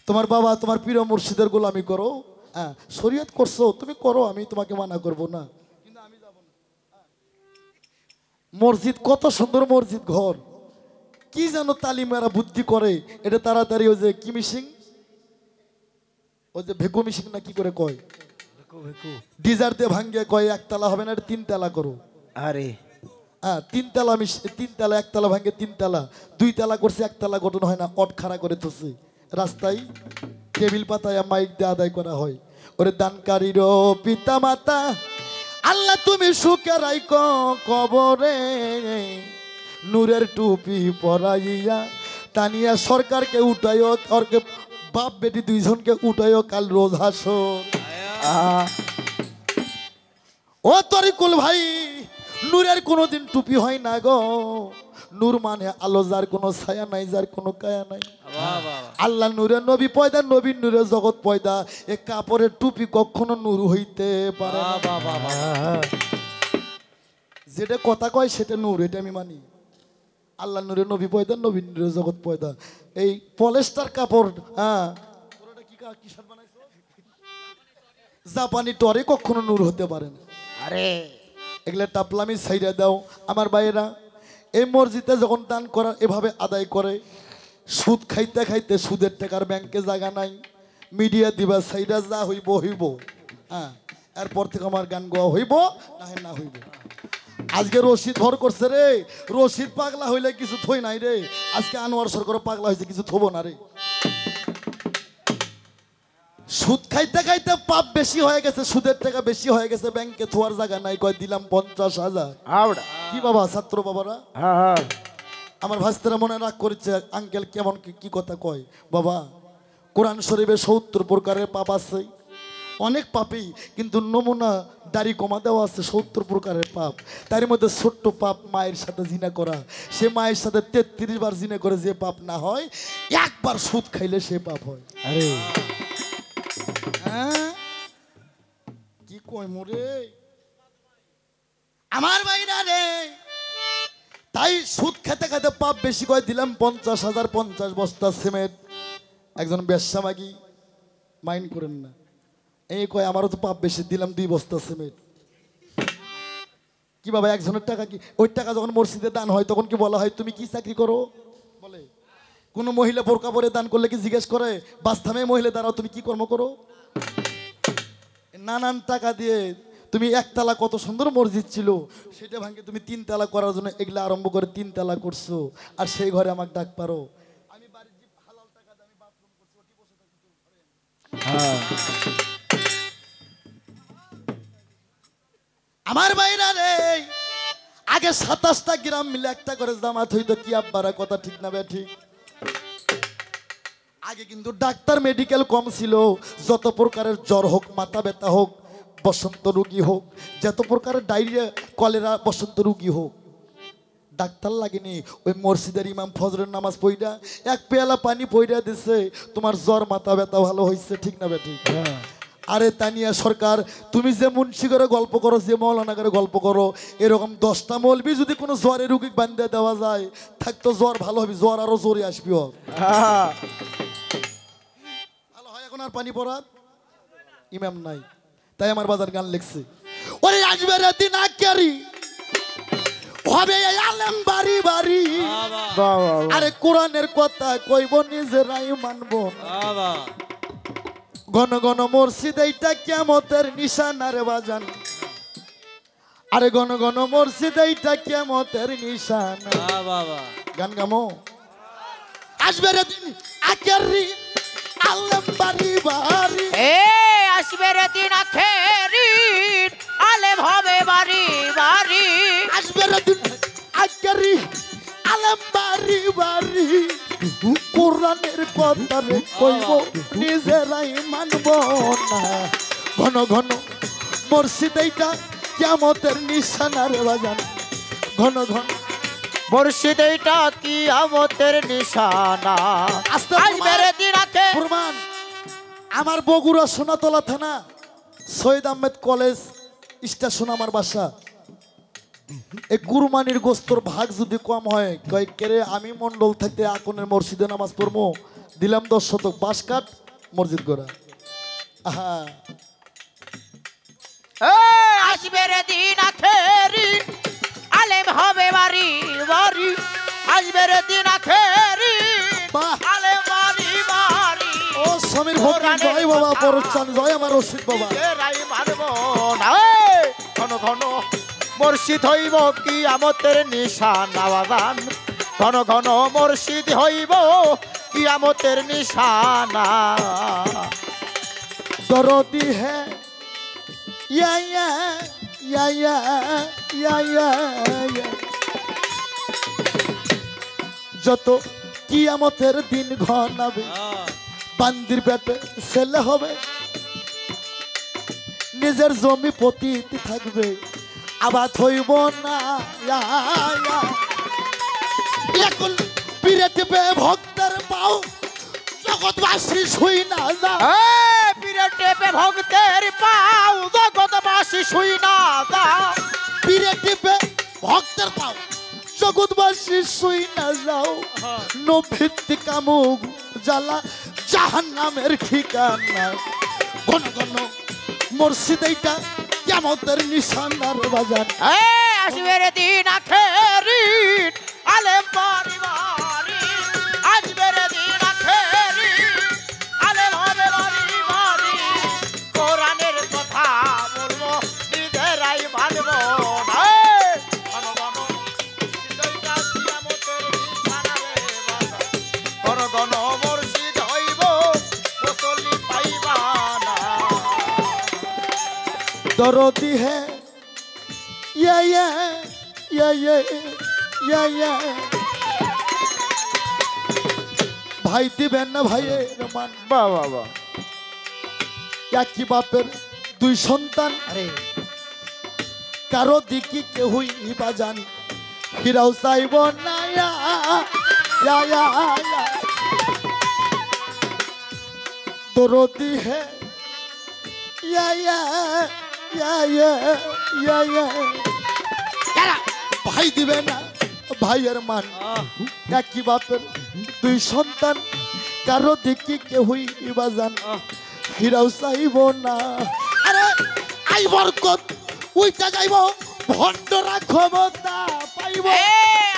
তোমার বাবা তোমার প্রিয় মুর্শিদের গোলামি করো, হ্যাঁ শরীয়ত করছো তুমি করো, আমি তোমাকে মানা করব না। মসজিদ কত সুন্দর মসজিদ ঘর, কি যেন তালিমেরা বুদ্ধি করে এটা তাড়াতাড়ি। ওই যে কি মিশিং, ওই যে ভেকু মিশিং না কি করে কয়, ডিজার দিয়ে ভাঙ্গে কয় একতলা হবে না, এটা 3 তলা করো। আরে হ্যাঁ 3 তলা, 3 তলা, একতলা ভাঙ্গে 3 তলা, 2 তলা করছে, একতলা গঠন হয় না, অট খাড়া করে থুছে রাস্তায়, টেবিল পাতায় মাইক দিয়ে আদায় করা হয়। ওরে দানকারীর পিতা মাতা আল্লাহ তুমি সুখে রাইকো কবরে, নূরের টুপি পরাইয়া তানিয়া সরকারকে উঠাইও, ওরকে বাপ বেটি 2 জনকে উঠাইও কাল রোজ হাসর। ও তরিকুল ভাই, নূরের কোনোদিন টুপি হয় না গো। নূর মানে আলো, যার কোনো ছায়া নাই, যার কোনো কায়া নাই। আল্লাহ নূরে নবী পয়দা, নবীর নূরে জগৎ পয়দা। এ কাপড়ের টুপি কখনো নূর হইতে পারে না। যেটা কথা কয় সেটা নূর, এটা আমি মানি। আল্লাহ নূরে নবী পয়দা, নবীর নূরে জগৎ পয়দা। এই পলেস্টার কাপড়, হ্যাঁ জাপানি টরে কখনো নূর হতে পারে না। আরে এগুলা টাপলামি ছাইড়া দাও আমার ভাইয়েরা। এই মসজিদে যখন দান করা এভাবে আদায় করে, সুদ খাইতে খাইতে সুদের টাকার ব্যাংকে জায়গা নাই, মিডিয়া দিবা ছাইড়া যা হইব হইব। হ্যাঁ এরপর থেকে আমার গান গাওয়া হইব না না হইব। আজকে রশিদ ভর করছে রে, রশিদ পাগলা হইলে কিছু থই নাই রে। আজকে আনোয়ার সরকার পাগলা হয়েছে, কিছু থব না রে। সুদ খাইতে খাইতে পাপ বেশি হয়ে গেছে, সুদের টাকা বেশি হয়ে গেছে, ব্যাংকে থোয়ার জায়গা নাই, কয় দিলাম 50,000। আবড়া কি বাবা ছাত্র বাবারা, হ্যাঁ হ্যাঁ আমার ভাস্তারা মনে রাগ করেছে, আঙ্কেল কেমন কি কথা কয়। বাবা কোরআন শরীফে 70 প্রকারের পাপ আছে, অনেক পাপই, কিন্তু নমুনা দাড়ি কমা দেওয়া আছে 70 প্রকারের পাপ। তার মধ্যে ছোট্ট পাপ মায়ের সাথে জিনা করা। সে মায়ের সাথে 33 বার জিনা করে যে পাপ না হয়, একবার সুদ খাইলে সে পাপ হয়। আরে হ্যাঁ কি কই মোরে আমার ভাইরা রে। তাই সুদ খেতে খেতে পাপ বেশি করে দিলাম 50,000, 50 বস্তা সিমেন্ট। একজন ব্যবসা মাগি মাইন্ড করেন না, এই কয় আমারও তো পাপ বেশি, দিলাম 2 বস্তা সিমেন্ট। কি বাবা একজনের টাকা কি, ওই টাকা যখন মসজিদে দান হয় তখন কি বলা হয় তুমি কি চাকরি করো বলে? কোনো মহিলা বোরকা পরে দান করলে কি জিজ্ঞেস করে বাস্তবে মহিলা দ্বারা তুমি কি কর্ম করো? নানান টাকা দিয়ে তুমি 1 তলা, কত সুন্দর মসজিদ ছিল সেটা ভাঙে তুমি 3 তলা করার জন্য এগুলা আরম্ভ করে 3 তলা করছো, আর সেই ঘরে আমাকে ডাক পারো। আমি বাড়ির যে হালাল টাকা দিয়ে আমি বাথরুম করছি, ওটি বসে থাকি তোর ঘরে। আমার বাইরা রে, আগে 27টা গ্রাম মিলে একটা করে জামাত হইতো, কি আব্বারা কথা ঠিক না বে ঠিক? আগে কিন্তু ডাক্তার মেডিকেল কম ছিল। যত প্রকারের জ্বর হোক, মাথা ব্যথা হোক, বসন্ত রোগী হোক, যত প্রকারের ডায়রিয়া, কলেরা, বসন্ত রোগী হোক, ডাক্তার লাগেনি। ওই মসজিদের ইমাম ফজরের নামাজ পড়া 1 পেয়ালা পানি পড়া দিছে, তোমার জ্বর মাথা ব্যথা ভালো হয়েছে, ঠিক না বেটি? আরে তানিয়া সরকার, তুমি যে মুন্সি করে গল্প করো, যে মৌলানা করে গল্প করো, এরকম 10টা মৌলবি যদি কোনো জ্বরের রুগী বান্ধে দেওয়া যায়, থাকতো জ্বর ভালো হবে, জ্বর আরো জোরে আসবি। ভালো হয় এখন আর পানি পড়ার ইমাম নাই, তাই আমার বাজার গান লিখছে, ওরে আসবে রে দিন আক্কারি হবে আলেম বাড়ি বাড়ি। আরে কোরআনের কথা কইব নিজেরাই মানবো। ঘন ঘন মসজিদ এইটা কিয়ামতের নিশানা রে বাজান। আরে ঘন ঘন মসজিদ এইটা কিয়ামতের নিশানা। গান গামো আসবে রে দিন আখেরি আলেম বাড়ি বাড়ি। আসবে রে দিন আখেরি আলেম হবে বাড়ি বাড়ি। আসবে রে দিন আখেরি আলেম বাড়ি বাড়ি। কোরআনের কথা রে কইব নিজেরাই মানব না ঘন ঘন মসজিদ এইটা কিয়ামতের নিশানা রে বাজান ঘন ঘন মুর্শিদ এইটা কিয়ামতের নিশানা আস্তে আসবে রে দিন আছে প্রমাণ আমার বগুড়া সোনাতলা থানা সৈয়দ আহমেদ কলেজ স্টেশন আমার বাসা এই কুরবানির গোস্তর ভাগ যদি কম হয় কয়েক কেরে আমি মন্ডল থাকতে আকনের মসজিদে নামাজ পড়বো দিলাম 10 শতক বাঁশ কাঠ মসজিদ করা আহা আসবে রে দিন আখেরি আলেম হবে বাড়ি বাড়ি আসবে রে দিন আখেরি বাহ আলেম বাড়ি বাড়ি ও সমীর ফকির জয় বাবা পরচান জয় আমার রশিদ বাবা নিজেরাই মানব না ঘন ঘন মুর্শিদ হইব কিয়ামতের নিশানা বাজান ঘন ঘন মুর্শিদ হইব কিয়ামতের নিশানা দরদি হ্যাঁ ইয়া ইয়া ইয়া ইয়া ইয়া ইয়া ইয়া। যত কিয়ামতের দিন ঘনাবে বান্দির পেটে ছেলে হবে নিজের জমি পতিত থাকবে আবাদ হইব না ইয়া, ইয়া। এখন পিরে টিপে ভক্তের পাও জগৎবাসী শুই না যা পীরে টেপে ভক্তের পাও জগৎবাসী শুই না যা পিরে টিপে ভক্তের পাও জগৎবাসী শুই না যাও নভিত্তিক কামুক জ্বালা জাহান্নামের ঠিকানা ঘন ঘন মসজিদ এইটা কিয়ামতের নিশানার বাজার আসবে রে দিন আখেরি আলেম বাড়ি বাড়ি আসবে রে দিন আখেরি আলেম হবে বাড়ি বাড়ি কোরআনের কথা বলবো নিজেরাই মানব না ঘন ঘন মুর্শিদ কিয়ামতের নিশানা রে বাজান ঘন ঘন মুর্শিদ হইব মুসল্লি পাইবা না দরদি হ্যাঁ ইয়া ইয়া ইয়া ইয়া ইয়া ইয়া ভাই দিবেন না ভাইয়ের মান বাহ বাহ বাহ একই বাপের দুই সন্তান কারো দিকে কেউই বাজান ফিরাও চাইব না ইয়া, ইয়া, ইয়া, ইয়া। দরদি হে ইয়া ইয়া ইয়া ইয়া ইয়া ইয়া কারা ভাই দিবে না ভাইয়ের মান একই বাপের দুই সন্তান কারো দিকে কেউই বাজান ফিরাও চাইব না আরে আই বরকত উইটা যাইব ভণ্ডরা ক্ষমতা পাইব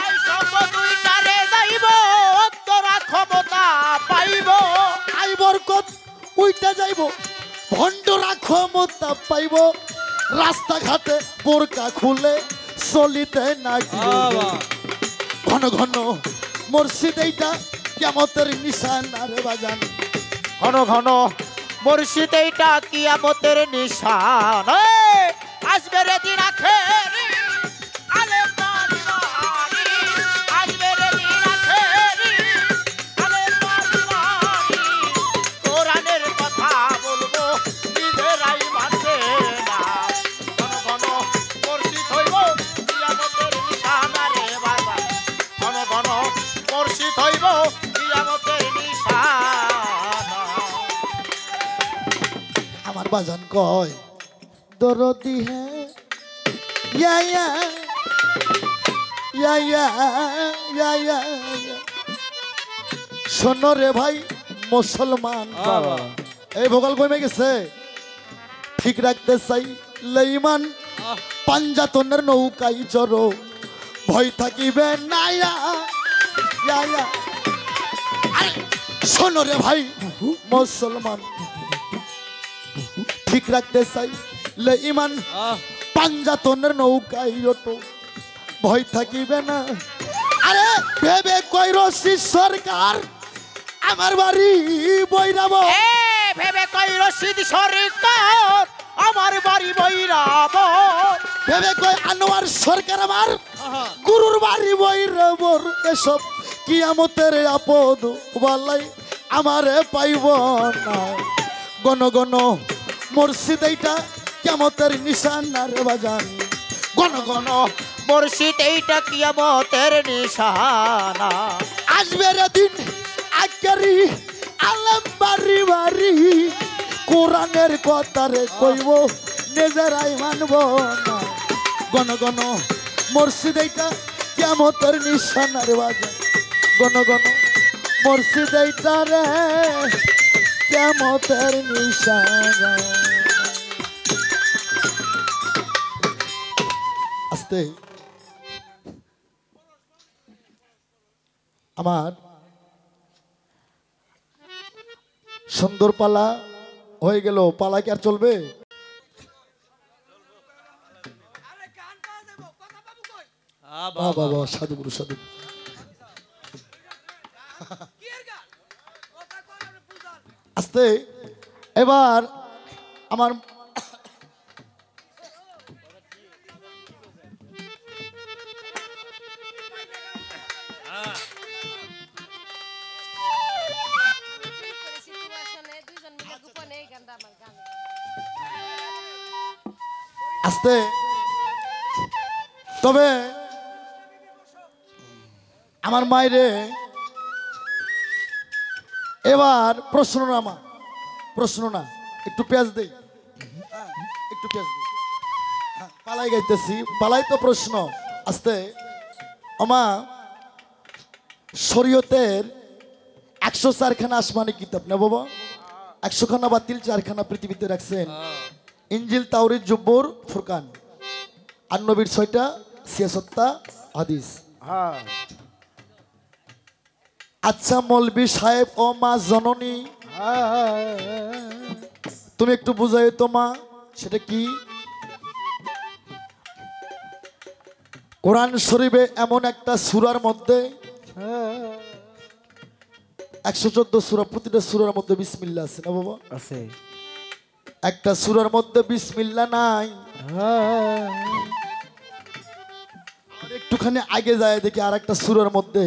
আই সব দুইটারে যাইব অন্তরা ক্ষমতা পাইব আই বরকত উইটা যাইব ভণ্ডরা ক্ষমতা পাইব রাস্তাঘাটে বোরকা খুলে চলিতে না ঘন ঘন মসজিদ এইটা কিয়ামতের নিশানা রে বাজান ঘন ঘন মুর্শিদ এইটা কিয়ামতের নিশান আসবে রে দিন আখেরি আলেম বাড়ি বাড়ি আসবে রে দিন আখেরি আলেম বাড়ি বাড়ি কোরআনের কথা বলবো নিজেরাই মানবে না ঘন ঘন মুর্শিদ হইব কিয়ামতের নিশানা রে বাজান ঘন ঘন মুর্শিদ হইব কিয়ামতের নিশানা আমার বাজান কয় দরদি হে ইয়া ইয়া ইয়া ইয়া ইয়া ইয়া ইয়া। শোনো রে ভাই মুসলমান এই ভোকাল কমে গেছে ঠিক রাখতে চাই লেইমান পাঞ্জাতনের নৌকাই চড়ো ভয় থাকিবে না ইয়া ইয়া ইয়া। আরে শোনো রে ভাই মুসলমান ঠিক রাখতে চাই লে ইমান পাঞ্জাতনের নৌকাই ওটো ভয় থাকিবে না আরে ভেবে কই রশি সরকার আমার বাড়ি বৈরাব ভেবে কই রশিদ সরকার আমার বাড়ি বৈরাব ভেবে কই আনোয়ার সরকার আমার গুরুর বাড়ি বৈরাবর এসব কিয়ামতের আপদ বালাই আমারে পাইব না। গণ গণ মুর্শিদ এইটা কিয়ামতের নিশান রে বাজান। গণ গণ মুর্শিদ এইটা কিয়ামতের নিশানা। আসবে রে দিন আকারি আলম বাড়ি বাড়ি কোরআনের কথা রে কইব নিজেরাই মানব না। গণ গণ মুর্শিদ এইটা কিয়ামতের নিশান রে বাজান। গণ গণ মুর্শিদ এইটা রে কিয়ামতের নিশানা। আস্তে আমার সুন্দর পালা হয়ে গেল, পালা কি আর চলবে? বাবা সাধুগুরু সাধু। আস্তে এবার আমার আস্তে তবে আমার মায়েরে এবার প্রশ্ন না, মা প্রশ্ন না, একটু পেঁয়াজ দেই, একটু পেঁয়াজ দেই। পালাই গাইতেছি, পালাই তো প্রশ্ন। আস্তে আমা শরীয়তের 104খানা আসমানি কিতাব না বাবা, 100খানা বাতিল, 4খানা পৃথিবীতে রাখছেন। ইনজিল, তাওরীত, জুব্বুর, ফুরকান। আর নবীর 6টা সিয়াসত্তা হাদিস। আচ্ছা মৌলবি সাহেব ও মা জননী, তুমি একটু বুঝাই তো মা, সেটা কি? কোরআন শরীফে এমন একটা সূরার মধ্যে 114 সূরা, প্রতিটা সূরার মধ্যে বিসমিল্লাহ আছে না বাবা? আছে। একটা সূরার মধ্যে বিসমিল্লাহ নাই। আর একটুখানি আগে যায় দেখি আর একটা সূরার মধ্যে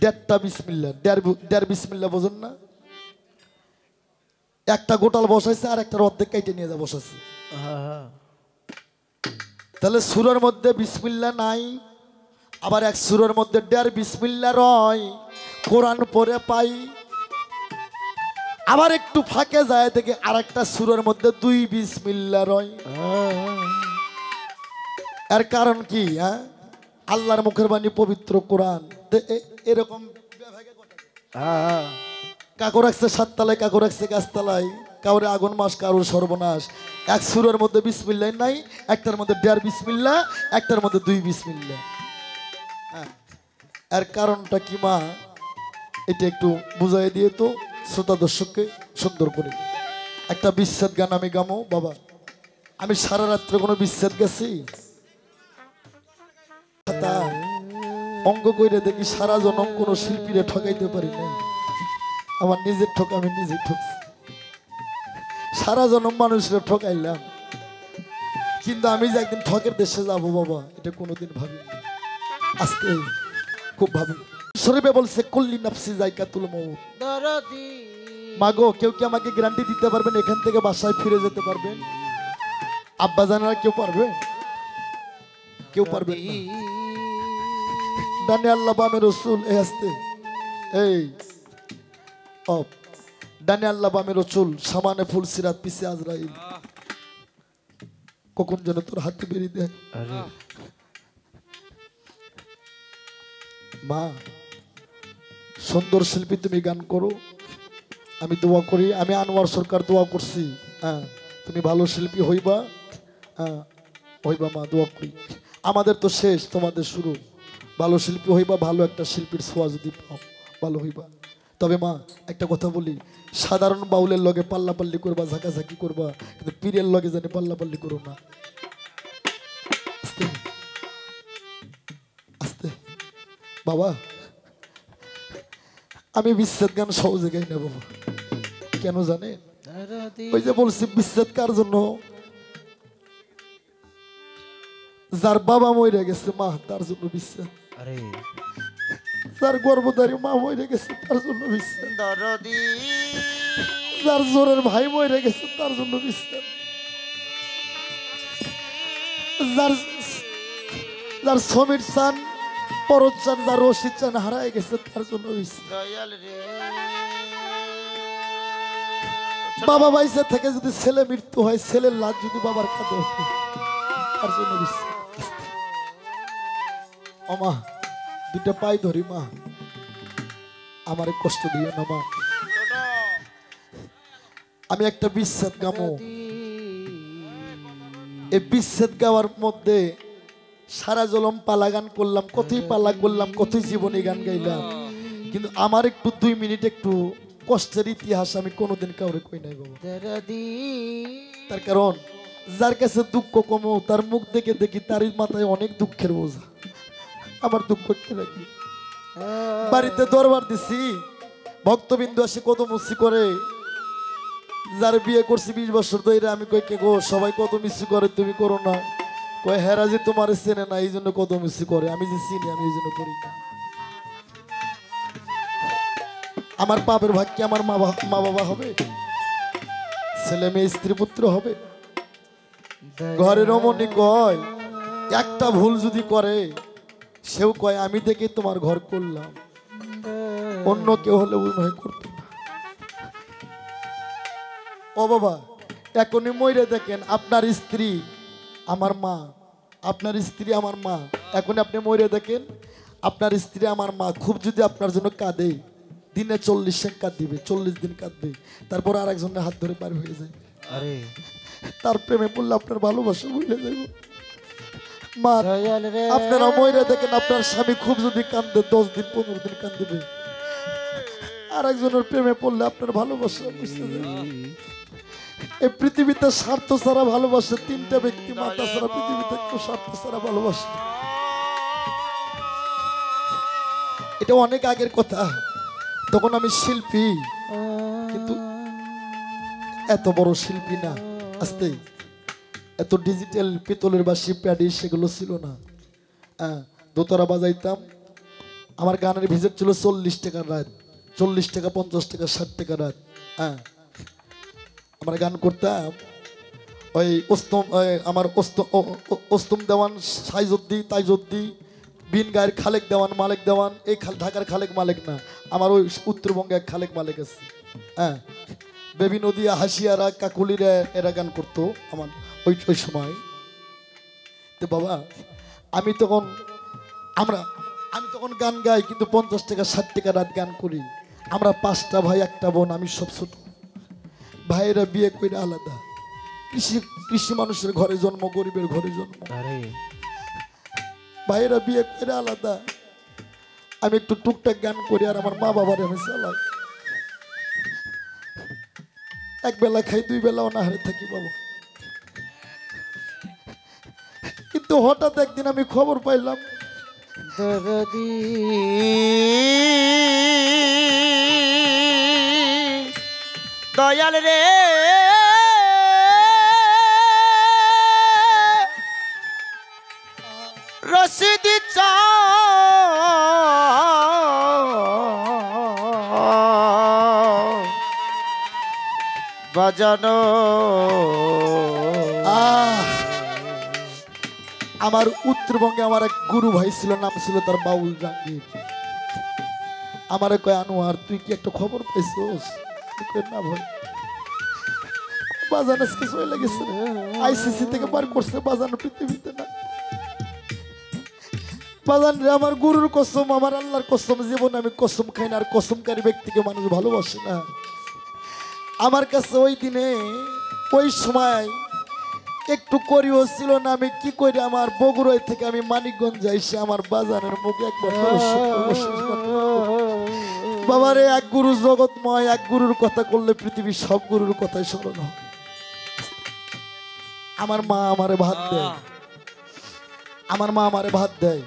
1.5টা বিসমিল্লাহ, 1.5 বিসমিল্লাহ, বোঝেন না? একটা গোটাল বসাইছে আর একটা অর্ধেক কেটে নিয়ে যা বসাইছে। তাহলে সূরার মধ্যে বিসমিল্লাহ নাই, আবার এক সূরার মধ্যে 1.5 বিসমিল্লাহ রয়। কোরআন পড়ে পাই, আবার একটু ফাঁকে যায় দেখে আর একটা সূরার মধ্যে 2 বিসমিল্লাহ রয়। এর কারণ কি? আল্লাহর মুখের বাণী পবিত্র কোরআন। এরকম কাকু রাখছে 7 তলায়, কাকু রাখছে গাছতলায়, কাউরে আগুন মাস, কারোর সর্বনাশ। এক সূরার মধ্যে বিসমিল্লাহ নাই, একটার মধ্যে 1.5 বিসমিল্লাহ, একটার মধ্যে 2 বিসমিল্লাহ। এর কারণটা কি মা? এটা একটু বুঝাই দিয়ে তো শ্রোতা দর্শককে সুন্দর করে। একটা বিচ্ছেদ গান আমি গামো বাবা। আমি সারা রাত্রে কোনো বিচ্ছেদ গেছি অঙ্গ কইরে দেখি সারা জনম কোনো শিল্পীরে ঠকাইতে পারি না। আমার নিজের ঠক, আমি নিজে ঠকছি। সারা জনম মানুষের ঠকাইলাম, কিন্তু আমি যে একদিন ঠকের দেশে যাবো বাবা, এটা কোনোদিন ভাবি। আজকে খুব ভাবি। শরীফে বলছে কুল্লি নাফসি যায়কাতুল মউত। মাগো, কেউ কি আমাকে গ্যারান্টি দিতে পারবেন এখান থেকে বাসায় ফিরে যেতে পারবেন? আব্বা জানারা কেউ পারবে? কেউ পারবেন না। ডানে আল্লাহ বামে রসুল, এই আসতে এই ডানে আল্লাহ বামে রসুল, সামানে ফুল সিরাত, পিছে আজরাইল। কখন যেন তোর হাতে বেরিয়ে দেয়। মা সুন্দর শিল্পী, তুমি গান করো, আমি দোয়া করি। আমি আনোয়ার সরকার দোয়া করছি, তুমি ভালো শিল্পী হইবা, হইবা মা, দোয়া করি। আমাদের তো শেষ, তোমাদের শুরু। ভালো শিল্পী হইবা, ভালো একটা শিল্পীর ছোঁয়া যদি পাও, ভালো হইবা। তবে মা একটা কথা বলি, সাধারণ বাউলের লগে পাল্লাপাল্লি করবা, ঝাঁকাঝাঁকি করবা, কিন্তু পীরের লগে জানি পাল্লাপাল্লি করো না। আস্তে আস্তে বাবা। আমি বিচ্ছেদ গান সহজে গাই না বাবা। কেন জানে? ওই যে বলছি বিচ্ছেদ কার জন্য? যার বাবা মরে গেছে মা, তার জন্য বিচ্ছেদ। যার গর্ভধারী মা মরে গেছে তার জন্য বিশ্বাস, দরদি যার জোরের ভাই মরে গেছে তার জন্য বিশ্বাস, যার যার সমীর চান পরত চান যার রশিদ চান হারায় গেছে তার জন্য বিশ্বাস। দয়াল রে বাবা বাইসা থেকে যদি ছেলে মৃত্যু হয়, ছেলের লাশ যদি বাবার কাঁধে ওঠে তার জন্য বিশ্বাস। ও মা, দুটা পাই ধরি মা, আমার কষ্ট দিও না মা। আমি একটা বিচ্ছেদ গামো, এই বিচ্ছেদ গাওয়ার মধ্যে সারা জলম পালা গান করলাম, কতই পালা করলাম, কতই জীবনী গান গাইলাম, কিন্তু আমার একটু 2 মিনিট একটু কষ্টের ইতিহাস আমি কোনোদিন কাউরে কই নাই বাবা। দরদি তার কারণ যার কাছে দুঃখ কমো তার মুখ দেখে দেখি তারই মাথায় অনেক দুঃখের বোঝা। আমার দুঃখ কি রাখি, বাড়িতে দরবার দিছি, ভক্তবিন্দু আসে কত মুসি করে, যার বিয়ে করছি 20 বছর ধরে, আমি কই কে গো সবাই কত মিসি করে তুমি করো না, কয় হেরা যে তোমার চেনে না এই জন্য কত মিসি করে, আমি যে চিনি আমি এই জন্য করি না। আমার পাপের ভাগ কি আমার মা বাবা হবে, ছেলে মেয়ে স্ত্রী পুত্র হবে? ঘরের রমণী কয় একটা ভুল যদি করে সেও কয় আমি দেখে তোমার ঘর করলাম, অন্য কেউ হলে মনে হয় করতো না। ও বাবা, এখনই মইরে দেখেন আপনার স্ত্রী আমার মা, আপনার স্ত্রী আমার মা, এখন আপনি মইরে দেখেন আপনার স্ত্রী আমার মা, খুব যদি আপনার জন্য কাঁদে দিনে 40 সেক কাঁদিবে, 40 দিন কাঁদবে, তারপর আর একজনের হাত ধরে পার হয়ে যাবে, আরে তার প্রেমে পড়লে আপনার ভালোবাসা ভুলে যাবে। মা দয়াল রে আপনারা মইরা দেখেন আপনার স্বামী খুব যদি কান্দে 10 দিন 15 দিন কান্দিবে, আর একজনের প্রেমে পড়লে আপনার ভালোবাসা বুঝতে যাবে। এই পৃথিবীতে স্বার্থ ছাড়া ভালোবাসে 3টা ব্যক্তি, মাতা ছাড়া পৃথিবীতে কেউ স্বার্থ ছাড়া ভালোবাসে। এটা অনেক আগের কথা, তখন আমি শিল্পী, কিন্তু এত বড় শিল্পী না, আস্তে এত ডিজিটাল পিতলের বাসি প্যাডি সেগুলো ছিল না। দোতারা বাজাইতাম, আমার গানের ভিজিট ছিল 40 টাকা রাত, 40 টাকা 50 টাকা 60 টাকা রাত। আমরা গান করতাম, ওই আমার ওস্তম দেওয়ান, সাইজুদ্দি, তাইজুদ্দি, বিন গায়ের খালেক দেওয়ান, মালিক দেওয়ান, এই ঢাকার খালেক মালিক না, আমার ওই উত্তরবঙ্গে এক খালেক মালিক আছে। বেবি নদিয়া, হাসিয়ারা, কাকুলিরা এরা গান করতো আমার ওই সময়। তো বাবা আমি তখন গান গাই, কিন্তু 50 টাকা 60 টাকা রাত গান করি। আমরা 5টা ভাই 1টা বোন, আমি সব ছোট, ভাইয়েরা বিয়ে করে আলাদা, কৃষি মানুষের ঘরে জন্ম, গরিবের ঘরে জন্ম, ভাইয়েরা বিয়ে করে আলাদা। আমি একটু টুকটাক গান করি আর আমার মা বাবার আমি চালাই, এক বেলা খাই 2 বেলা অনাহারে থাকি বাবা। কিন্তু হঠাৎ একদিন আমি খবর পাইলাম দরদি দয়াল রে রশিদি চা বাজানো আমার উত্তরবঙ্গে আমার এক গুরু ভাই ছিল, নাম ছিল তার বাউল জাহাঙ্গীর। আমারে কয় আনোয়ার তুই কি একটা খবর পাইছিস? না ভাই, বাজান আজকে চলে গেছে, আইসিসি থেকে বার করছে, বাজান পৃথিবীতে না। বাজান রে, আমার গুরুর কসম, আমার আল্লাহর কসম, জীবনে আমি কসম খাই না, আর কসমকারী ব্যক্তিকে মানুষ ভালোবাসে না। আমার কাছে ওই দিনে ওই সময় একটু করিও ছিল না, আমি কি করি আমার বগুড়াই থেকে আমি মানিকগঞ্জ এসে আমার বাজানের মুখে একবার বাবারে, এক গুরু জগৎময়, এক গুরুর কথা করলে পৃথিবীর সব গুরুর কথাই স্মরণ হয়। আমার মা আমারে ভাত দেয়, আমার মা আমারে ভাত দেয়,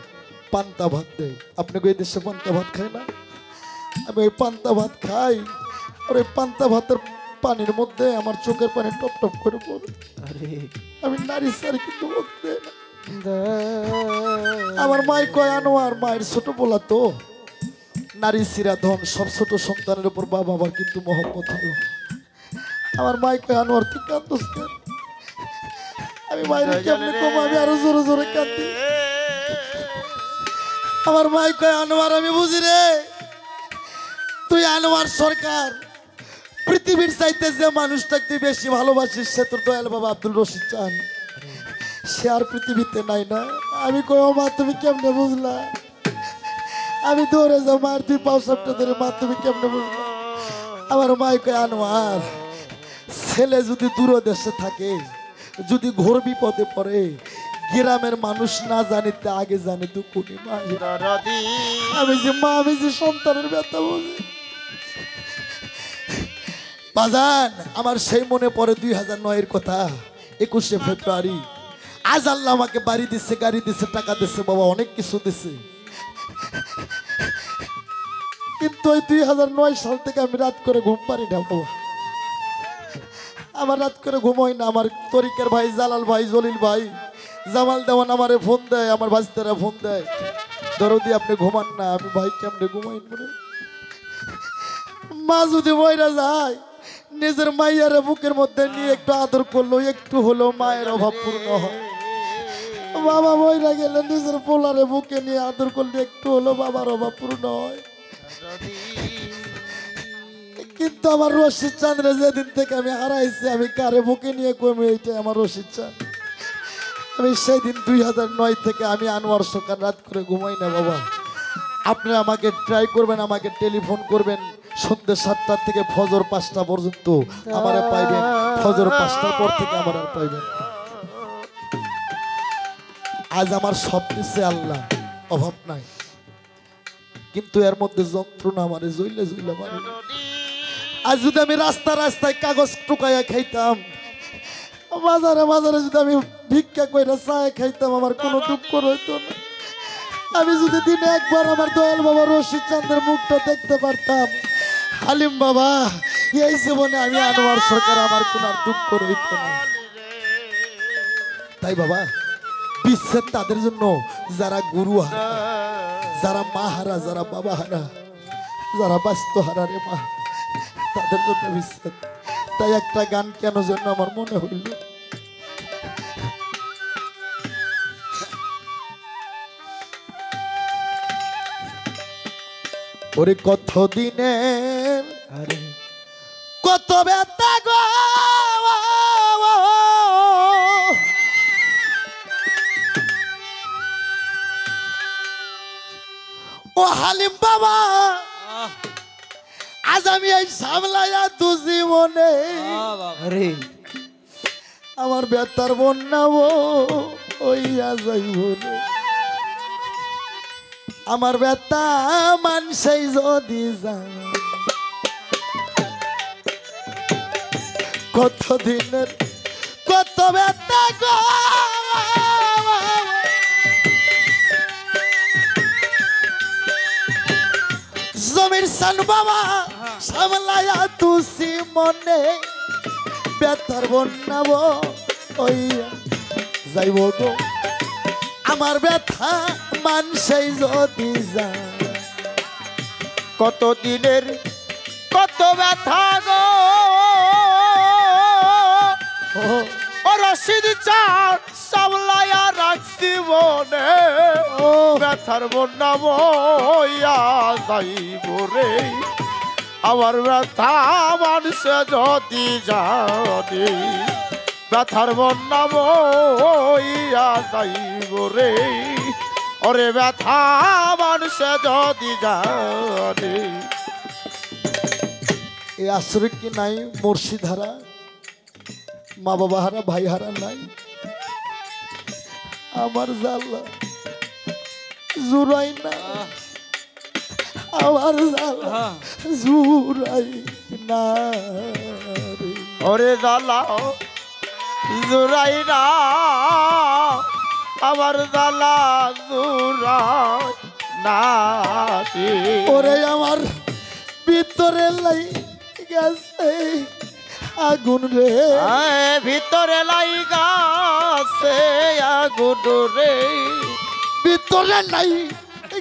পান্তা ভাত দেয়। আপনাকে এই দেশে পান্তা ভাত খায় না? আমি ওই পান্তা ভাত খাই, আর ওই পান্তা ভাতের পানির মধ্যে আমার চোখের পানি টপ টপ করে পড়ে। আমি নারী স্যার কিন্তু বলতে না। আমার মাই কয় আনোয়ার, মায়ের ছোট বলা তো, নারী সিরা ধন সব ছোট সন্তানের উপর বাবা আমার কিন্তু মহব্বত হলো। আমার মাইকে আনোয়ার তুই কান্দোস কেন? আমি মায়ের কেমনে কম, আমি আরো জোরে জোরে কান্দি। আমার মাইকে আনোয়ার আমি বুঝি রে, তুই আনোয়ার সরকার পৃথিবীর চাইতে যে মানুষটাকে তুই বেশি ভালোবাসিস সে তোর দয়াল বাবা আব্দুল রশিদ চান, সে আর পৃথিবীতে নাই না। আমি কই ও মা তুমি কেমনে বুঝলা? আমি ধরে যাও মার, তুই পাও সবটা ধরে মা তুমি কেমনে বুঝলা? আমার মাই কয় আনোয়ার ছেলে যদি দূর দেশে থাকে, যদি ঘোর বিপদে পড়ে, গ্রামের মানুষ না জানিতে আগে জানে তো কোনি মা। আমি যে মা, আমি যে সন্তানের ব্যথা বুঝি বাজান। আমার সেই মনে পড়ে 2009-এর কথা, 21শে ফেব্রুয়ারি। আজ আল্লাহ আমাকে বাড়ি দিচ্ছে, গাড়ি দিচ্ছে, টাকা দিচ্ছে, বাবা অনেক কিছু দিচ্ছে, কিন্তু ওই 2009 সাল থেকে আমি রাত করে ঘুম পারি না বাবা। আমার রাত করে ঘুম হয় না। আমার তরিকের ভাই, জালাল ভাই, জলিল ভাই, জামাল দেওয়ান আমারে ফোন দেয়, আমার বাচ্চারা ফোন দেয়, দরদি আপনি ঘুমান না। আমি ভাই কেমনে ঘুমাই মনে? মা যদি মইরা যায়, নিজের মাইয়ারে বুকের মধ্যে নিয়ে একটু আদর করলো, একটু হলো মায়ের অভাব পূর্ণ হয়। বাবা মইরা গেলে নিজের পোলারে বুকে নিয়ে আদর করলে একটু হলো বাবার অভাব পূর্ণ হয়। কিন্তু আমার রশিদ চাঁদরে যেদিন থেকে আমি হারাইছি, আমি কারে বুকে নিয়ে কমে, এইটাই আমার রশিদ চাঁদ। আমি সেই দিন 2009 থেকে আমি আনোয়ার সরকার রাত করে ঘুমাই না বাবা। আপনি আমাকে ট্রাই করবেন, আমাকে টেলিফোন করবেন, সন্ধ্যে 7টা থেকে ফজর 5টা পর্যন্ত আমারে পাইবেন। ফজর 5টার পর থেকে আমার আর পাইবেন। আজ আমার সব দিচ্ছে আল্লাহ, অভাব নাই, কিন্তু এর মধ্যে যন্ত্রণা আমারে জইলে জইলে মারে। আজ যদি আমি রাস্তায় কাগজ টুকাইয়া খাইতাম, বাজারে বাজারে যদি আমি ভিক্ষা কইরা চায় খাইতাম, আমার কোনো দুঃখ রইতো না। আমি যদি দিনে একবার আমার দয়াল বাবা রশিদ চাঁদের মুখটা দেখতে পারতাম, হালিম বাবা, এই জীবনে আমি আনোয়ার সরকার, আমার কোনো আর দুঃখ রইতো না। তাই বাবা, বিচ্ছেদ তাদের জন্য যারা গুরু হারা, যারা মা হারা, যারা বাবা হারা, যারা বাস্তু হারা রে মা, তাদের জন্য বিচ্ছেদ। তাই একটা গান কেন জন্য আমার মনে হইল, ওরে কত দিনের কত ব্যথা গো, ও হালিম বাবা, আজ আমি এই সামলাইয়া তু জীবনে আমার ব্যথার বন্যাবো ওইয়া যাইব রে। আমার ব্যথা মানসেই যদি যান, কত দিনের কত ব্যথা গো, জমির সান বাবা সামলায়া তুসি মনে ব্যথার বন্যাবো ওইয়া যাইব গো। আমার ব্যথা মানসেই যদি যায়, কত দিনের কত ব্যথা গো, ও রশিদ চাঁদ সামলায়া রাখছি মনে, ব্যথার বন্যা বইয়া যাইব রে। আমার ব্যথা মানুষে যদি জানে, ব্যথার বন্যা বইয়া যাইব রে। ওরে ব্যথা মানুষে যদি জানে। এই আশ্রয় কি নাই? মুর্শিদ হারা, মা বাবা হারা, ভাই হারা নাই? আমার জালা জুরাই না, আমার জালা জুরাই না রে। ওরে জালা জুরাই না, আমার জালা জুরাই না রে। ওরে আমার ভিতরে লাই গেছে আগুন রে, ভিতরে লাইগাছে আগুন রে। ভিতরে লাই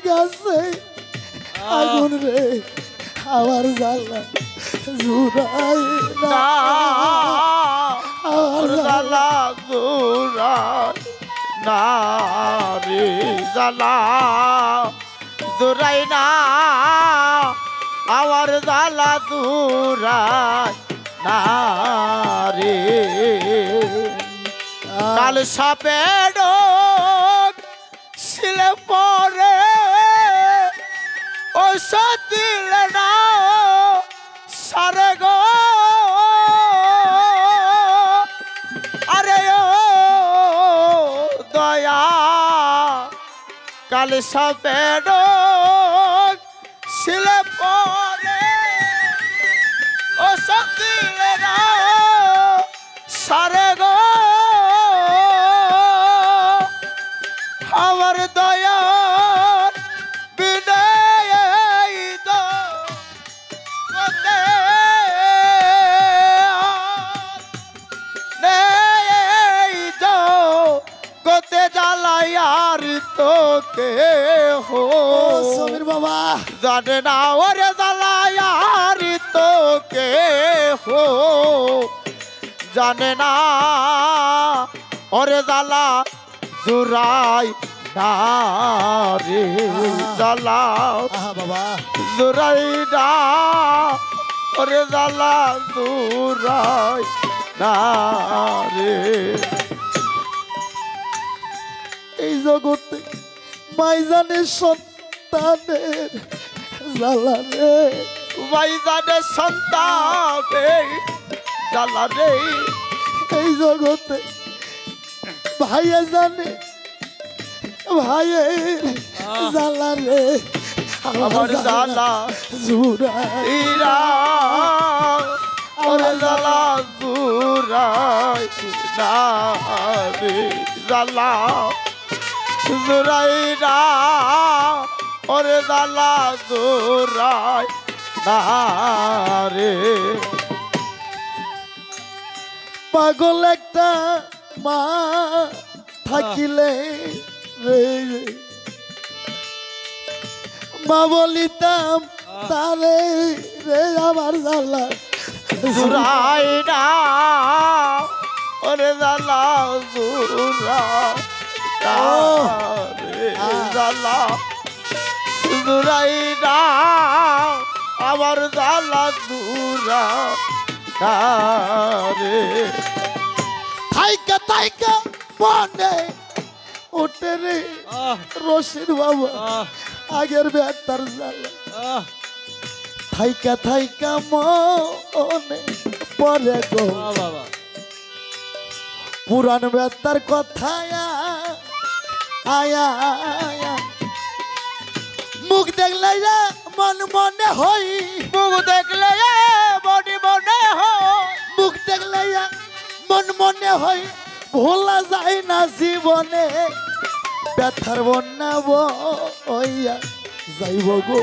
গেছে আগুন রে আমার জ্বালা জুড়াই না না আমার জ্বালা জ্বালা জুরাই না রে জ্বালা জুরাই না আমার জ্বালা জুরাই না রে কাল সাপে ডোক ছিলে পরে ঔষধ দিলে না সারে গো আরে ও দয়া কাল সাপে ডোক ছিলে পরে ঔষধ দিলে না সারে গো আমার দয়ার বিদায় করতে নেই গতে জ্বালাই আর তোকে হো ও সমীর বাবা জানে না ওরে জ্বালাই আর তোকে হো জানে না ওরে জ্বালা জুরাই না রে জ্বালা আহা বাবা জুরাই না ওরে জ্বালা জুরাই না রে এই জগতে মাইজানের সন্তানের জ্বালা রে ভাইজানের সন্তানে জ্বালা রে এই জগতে ভাইয়া জানে ভাইয়ের জ্বালা রে আমার জ্বালা জুড়াই ইরা ওরে জ্বালা জুরাই না রে জ্বালা জুরাই না ওরে জ্বালা জুরাই না রে পাগল একটা মা থাকিলে রে মা বলিতাম তারে রে আমার জ্বালা জুরাই না ওরে জ্বালা জুরাই না রে জ্বালা জুরাই না আমার জ্বালা জুরাই না রে থাইকা থাইকা মনে ওঠে রে আহ রশিদ বাবা আহ আগের বেতার জ্বালা আহ থাইকা থাইকা মনে পরে গো বাবা পুরান বেতার কথা আয়া আয়া মুখ দেখলে রে মন মনে হই মুখ দেখলে মনে মনে হয় মুখ দেখলে মন মনে হই ভোলা যায় না জীবনে ব্যথার বন্যা বইয়া যাইব গো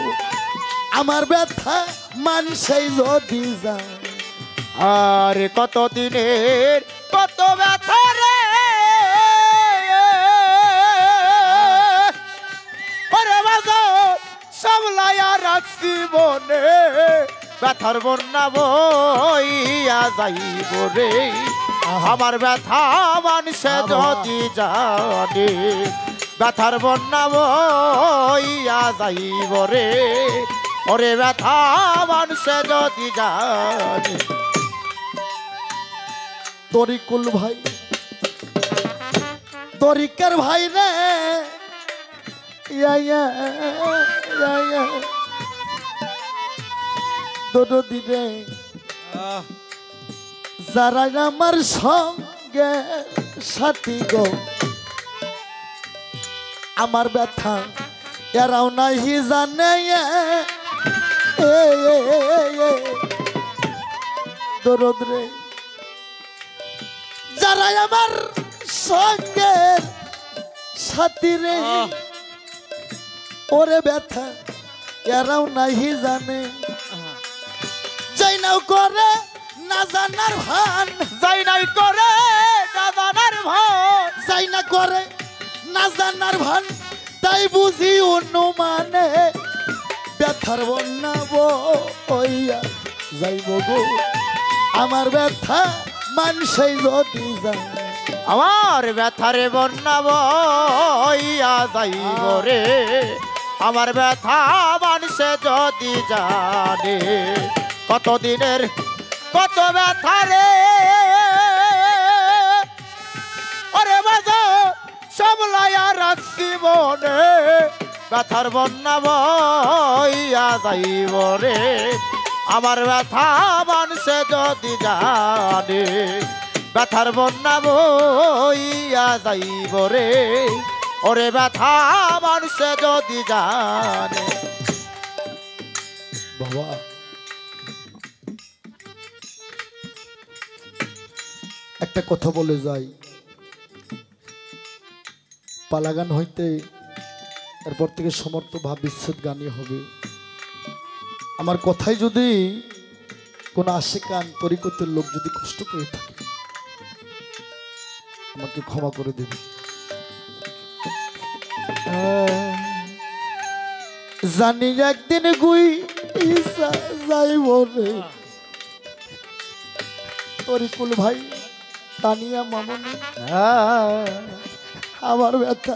আমার ব্যথা মানুষই যদি যায় আর কত দিনের কত ব্যথা রে ওরে বাজার সামলাইয়া রাখছি মনে ব্যথার বন্যা বইয়া যাইব রে আমার ব্যথা মানুষে যদি জানে ব্যথার বন্যা বইয়া যাইব রে ওরে ব্যথা মানুষে যদি জানে তরিকুল ভাই তরিকার ভাই রে ইয়া দরদি রে আহ যারা আমার সঙ্গে সাথী গো আমার ব্যথা এরাও নাহি জানে দরদ রে যারা আমার সঙ্গে সাথী রে আহ ওরে ব্যথা এরাও নাহি জানে আহ যাই নাও করে না জানার ভান যাই নাই করে না জানার ভান যাই না করে না জানার ভান তাই বুঝি অনুমানে ব্যথার বন্যা বইয়া যাইব গো আমার ব্যথা মানুষই যদি যায় আমার ব্যথারে বন্যা বইয়া যাইব রে আমার ব্যথা মানুষে যদি জানে কতদিনের কত ব্যথা রে ওরে বাজা সামলাইয়া রাখছি মনে ব্যথার বন্যা বইয়া যাইব রে আমার ব্যথা মানুষে যদি জানে ব্যথার বন্যা বইয়া যাইব রে ওরে ব্যথা মানুষে যদি জানে বাবা একটা কথা বলে যাই পালাগান হইতে এরপর থেকে সমর্থ ভাব বিচ্ছেদ গানই হবে আমার কথাই যদি কোন আশিকান তরিকতের লোক যদি কষ্ট পেয়ে থাকে আমাকে ক্ষমা করে দেবে জানি একদিন গুই যাইব রে তরিকুল ভাই তানিয়া মামনি আমার ব্যথা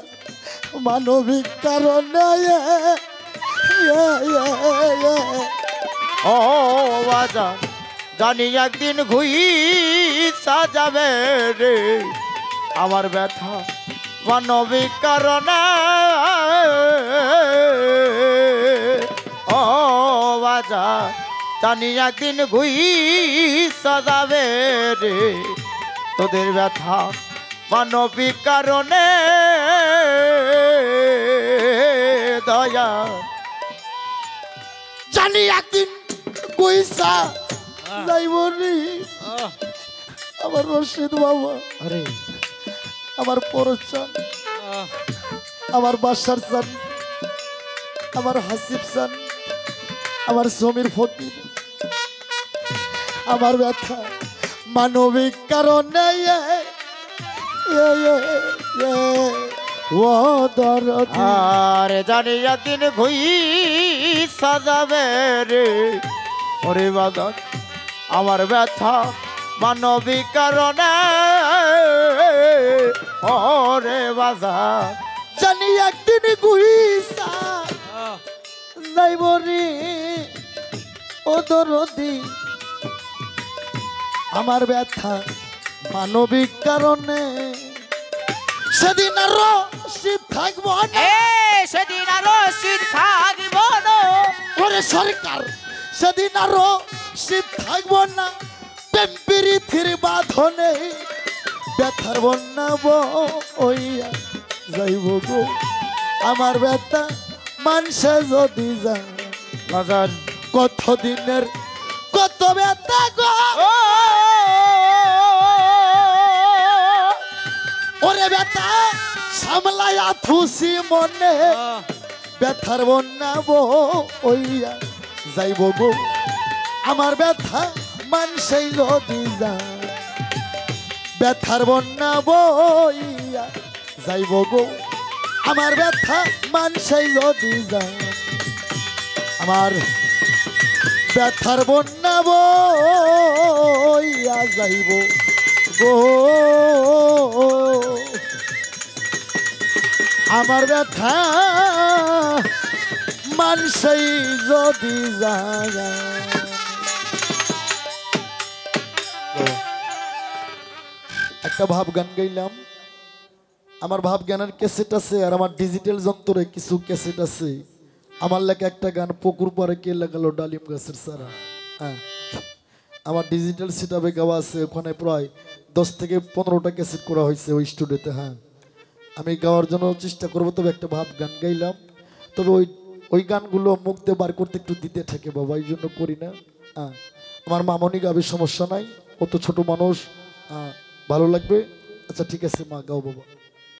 মানবিক কারণে ও বাজা জানি একদিন ঘুই সাজাবে রে আমার ব্যথা মানবিক কারণে ও বাজা জানি একদিন ঘুই সাজাবে রে তোদের ব্যথা মানবিক কারণে দয়া জানি একদিন পয়সা যাইব রে আমার রশিদ বাবা আরে আমার পরচান আমার বাসার চান আমার হাসিব চান আমার সমীর ফকির আমার ব্যথা মানবিক কারণে ও দরদ আর জানি একদিন ঘুই সাজাবে রে ওরে বাজার আমার ব্যথা মানবিক কারণে ওরে বাজার জানি একদিন গুইসা যাইব রে ও দরদি আমার ব্যথা মানবিক কারণে সেদিন আর শীত থাকবো না এ সেদিন আরো শীত থাকিব না ওরে সরকার সেদিন আরো শীত থাকবো না প্রেম প্রীতির বাঁধনে ব্যথার বন্যা বইয়া যাইব গো আমার ব্যথা মানুষে যদি যায় বাজার কত দিনের কত ব্যথা গো ও ওরে ব্যথা সামলাইয়া থুসি মনে ব্যথার বন্যা বইয়া যাইব গো আমার ব্যথা মানুষই যদি যায় ব্যথার বন্যা বইয়া যাইব গো আমার ব্যথা মানুষই যদি যায় আমার ব্যথার বন্যা বইয়া যাইব গো আমার ব্যথা মানুষই যদি যায় একটা ভাব গান গাইলাম আমার ভাব গানের ক্যাসেট আছে আর আমার ডিজিটাল যন্ত্রে কিছু ক্যাসেট আছে আমার লেখা একটা গান পুকুর পরে কে লাগালো ডালিম গাছের সারা হ্যাঁ আমার ডিজিটাল সেটআপে গাওয়া আছে ওখানে প্রায় 10 থেকে 15টা ক্যাসেট করা হয়েছে ওই স্টুডিওতে হ্যাঁ আমি গাওয়ার জন্য চেষ্টা করবো তবে একটা ভাব গান গাইলাম তবে ওই গানগুলো মুখ দিয়ে বার করতে একটু দিতে থাকে বাবা এই জন্য করি না হ্যাঁ আমার মামনি গাবে সমস্যা নাই অত ছোট মানুষ ভালো লাগবে আচ্ছা ঠিক আছে মা গাও বাবা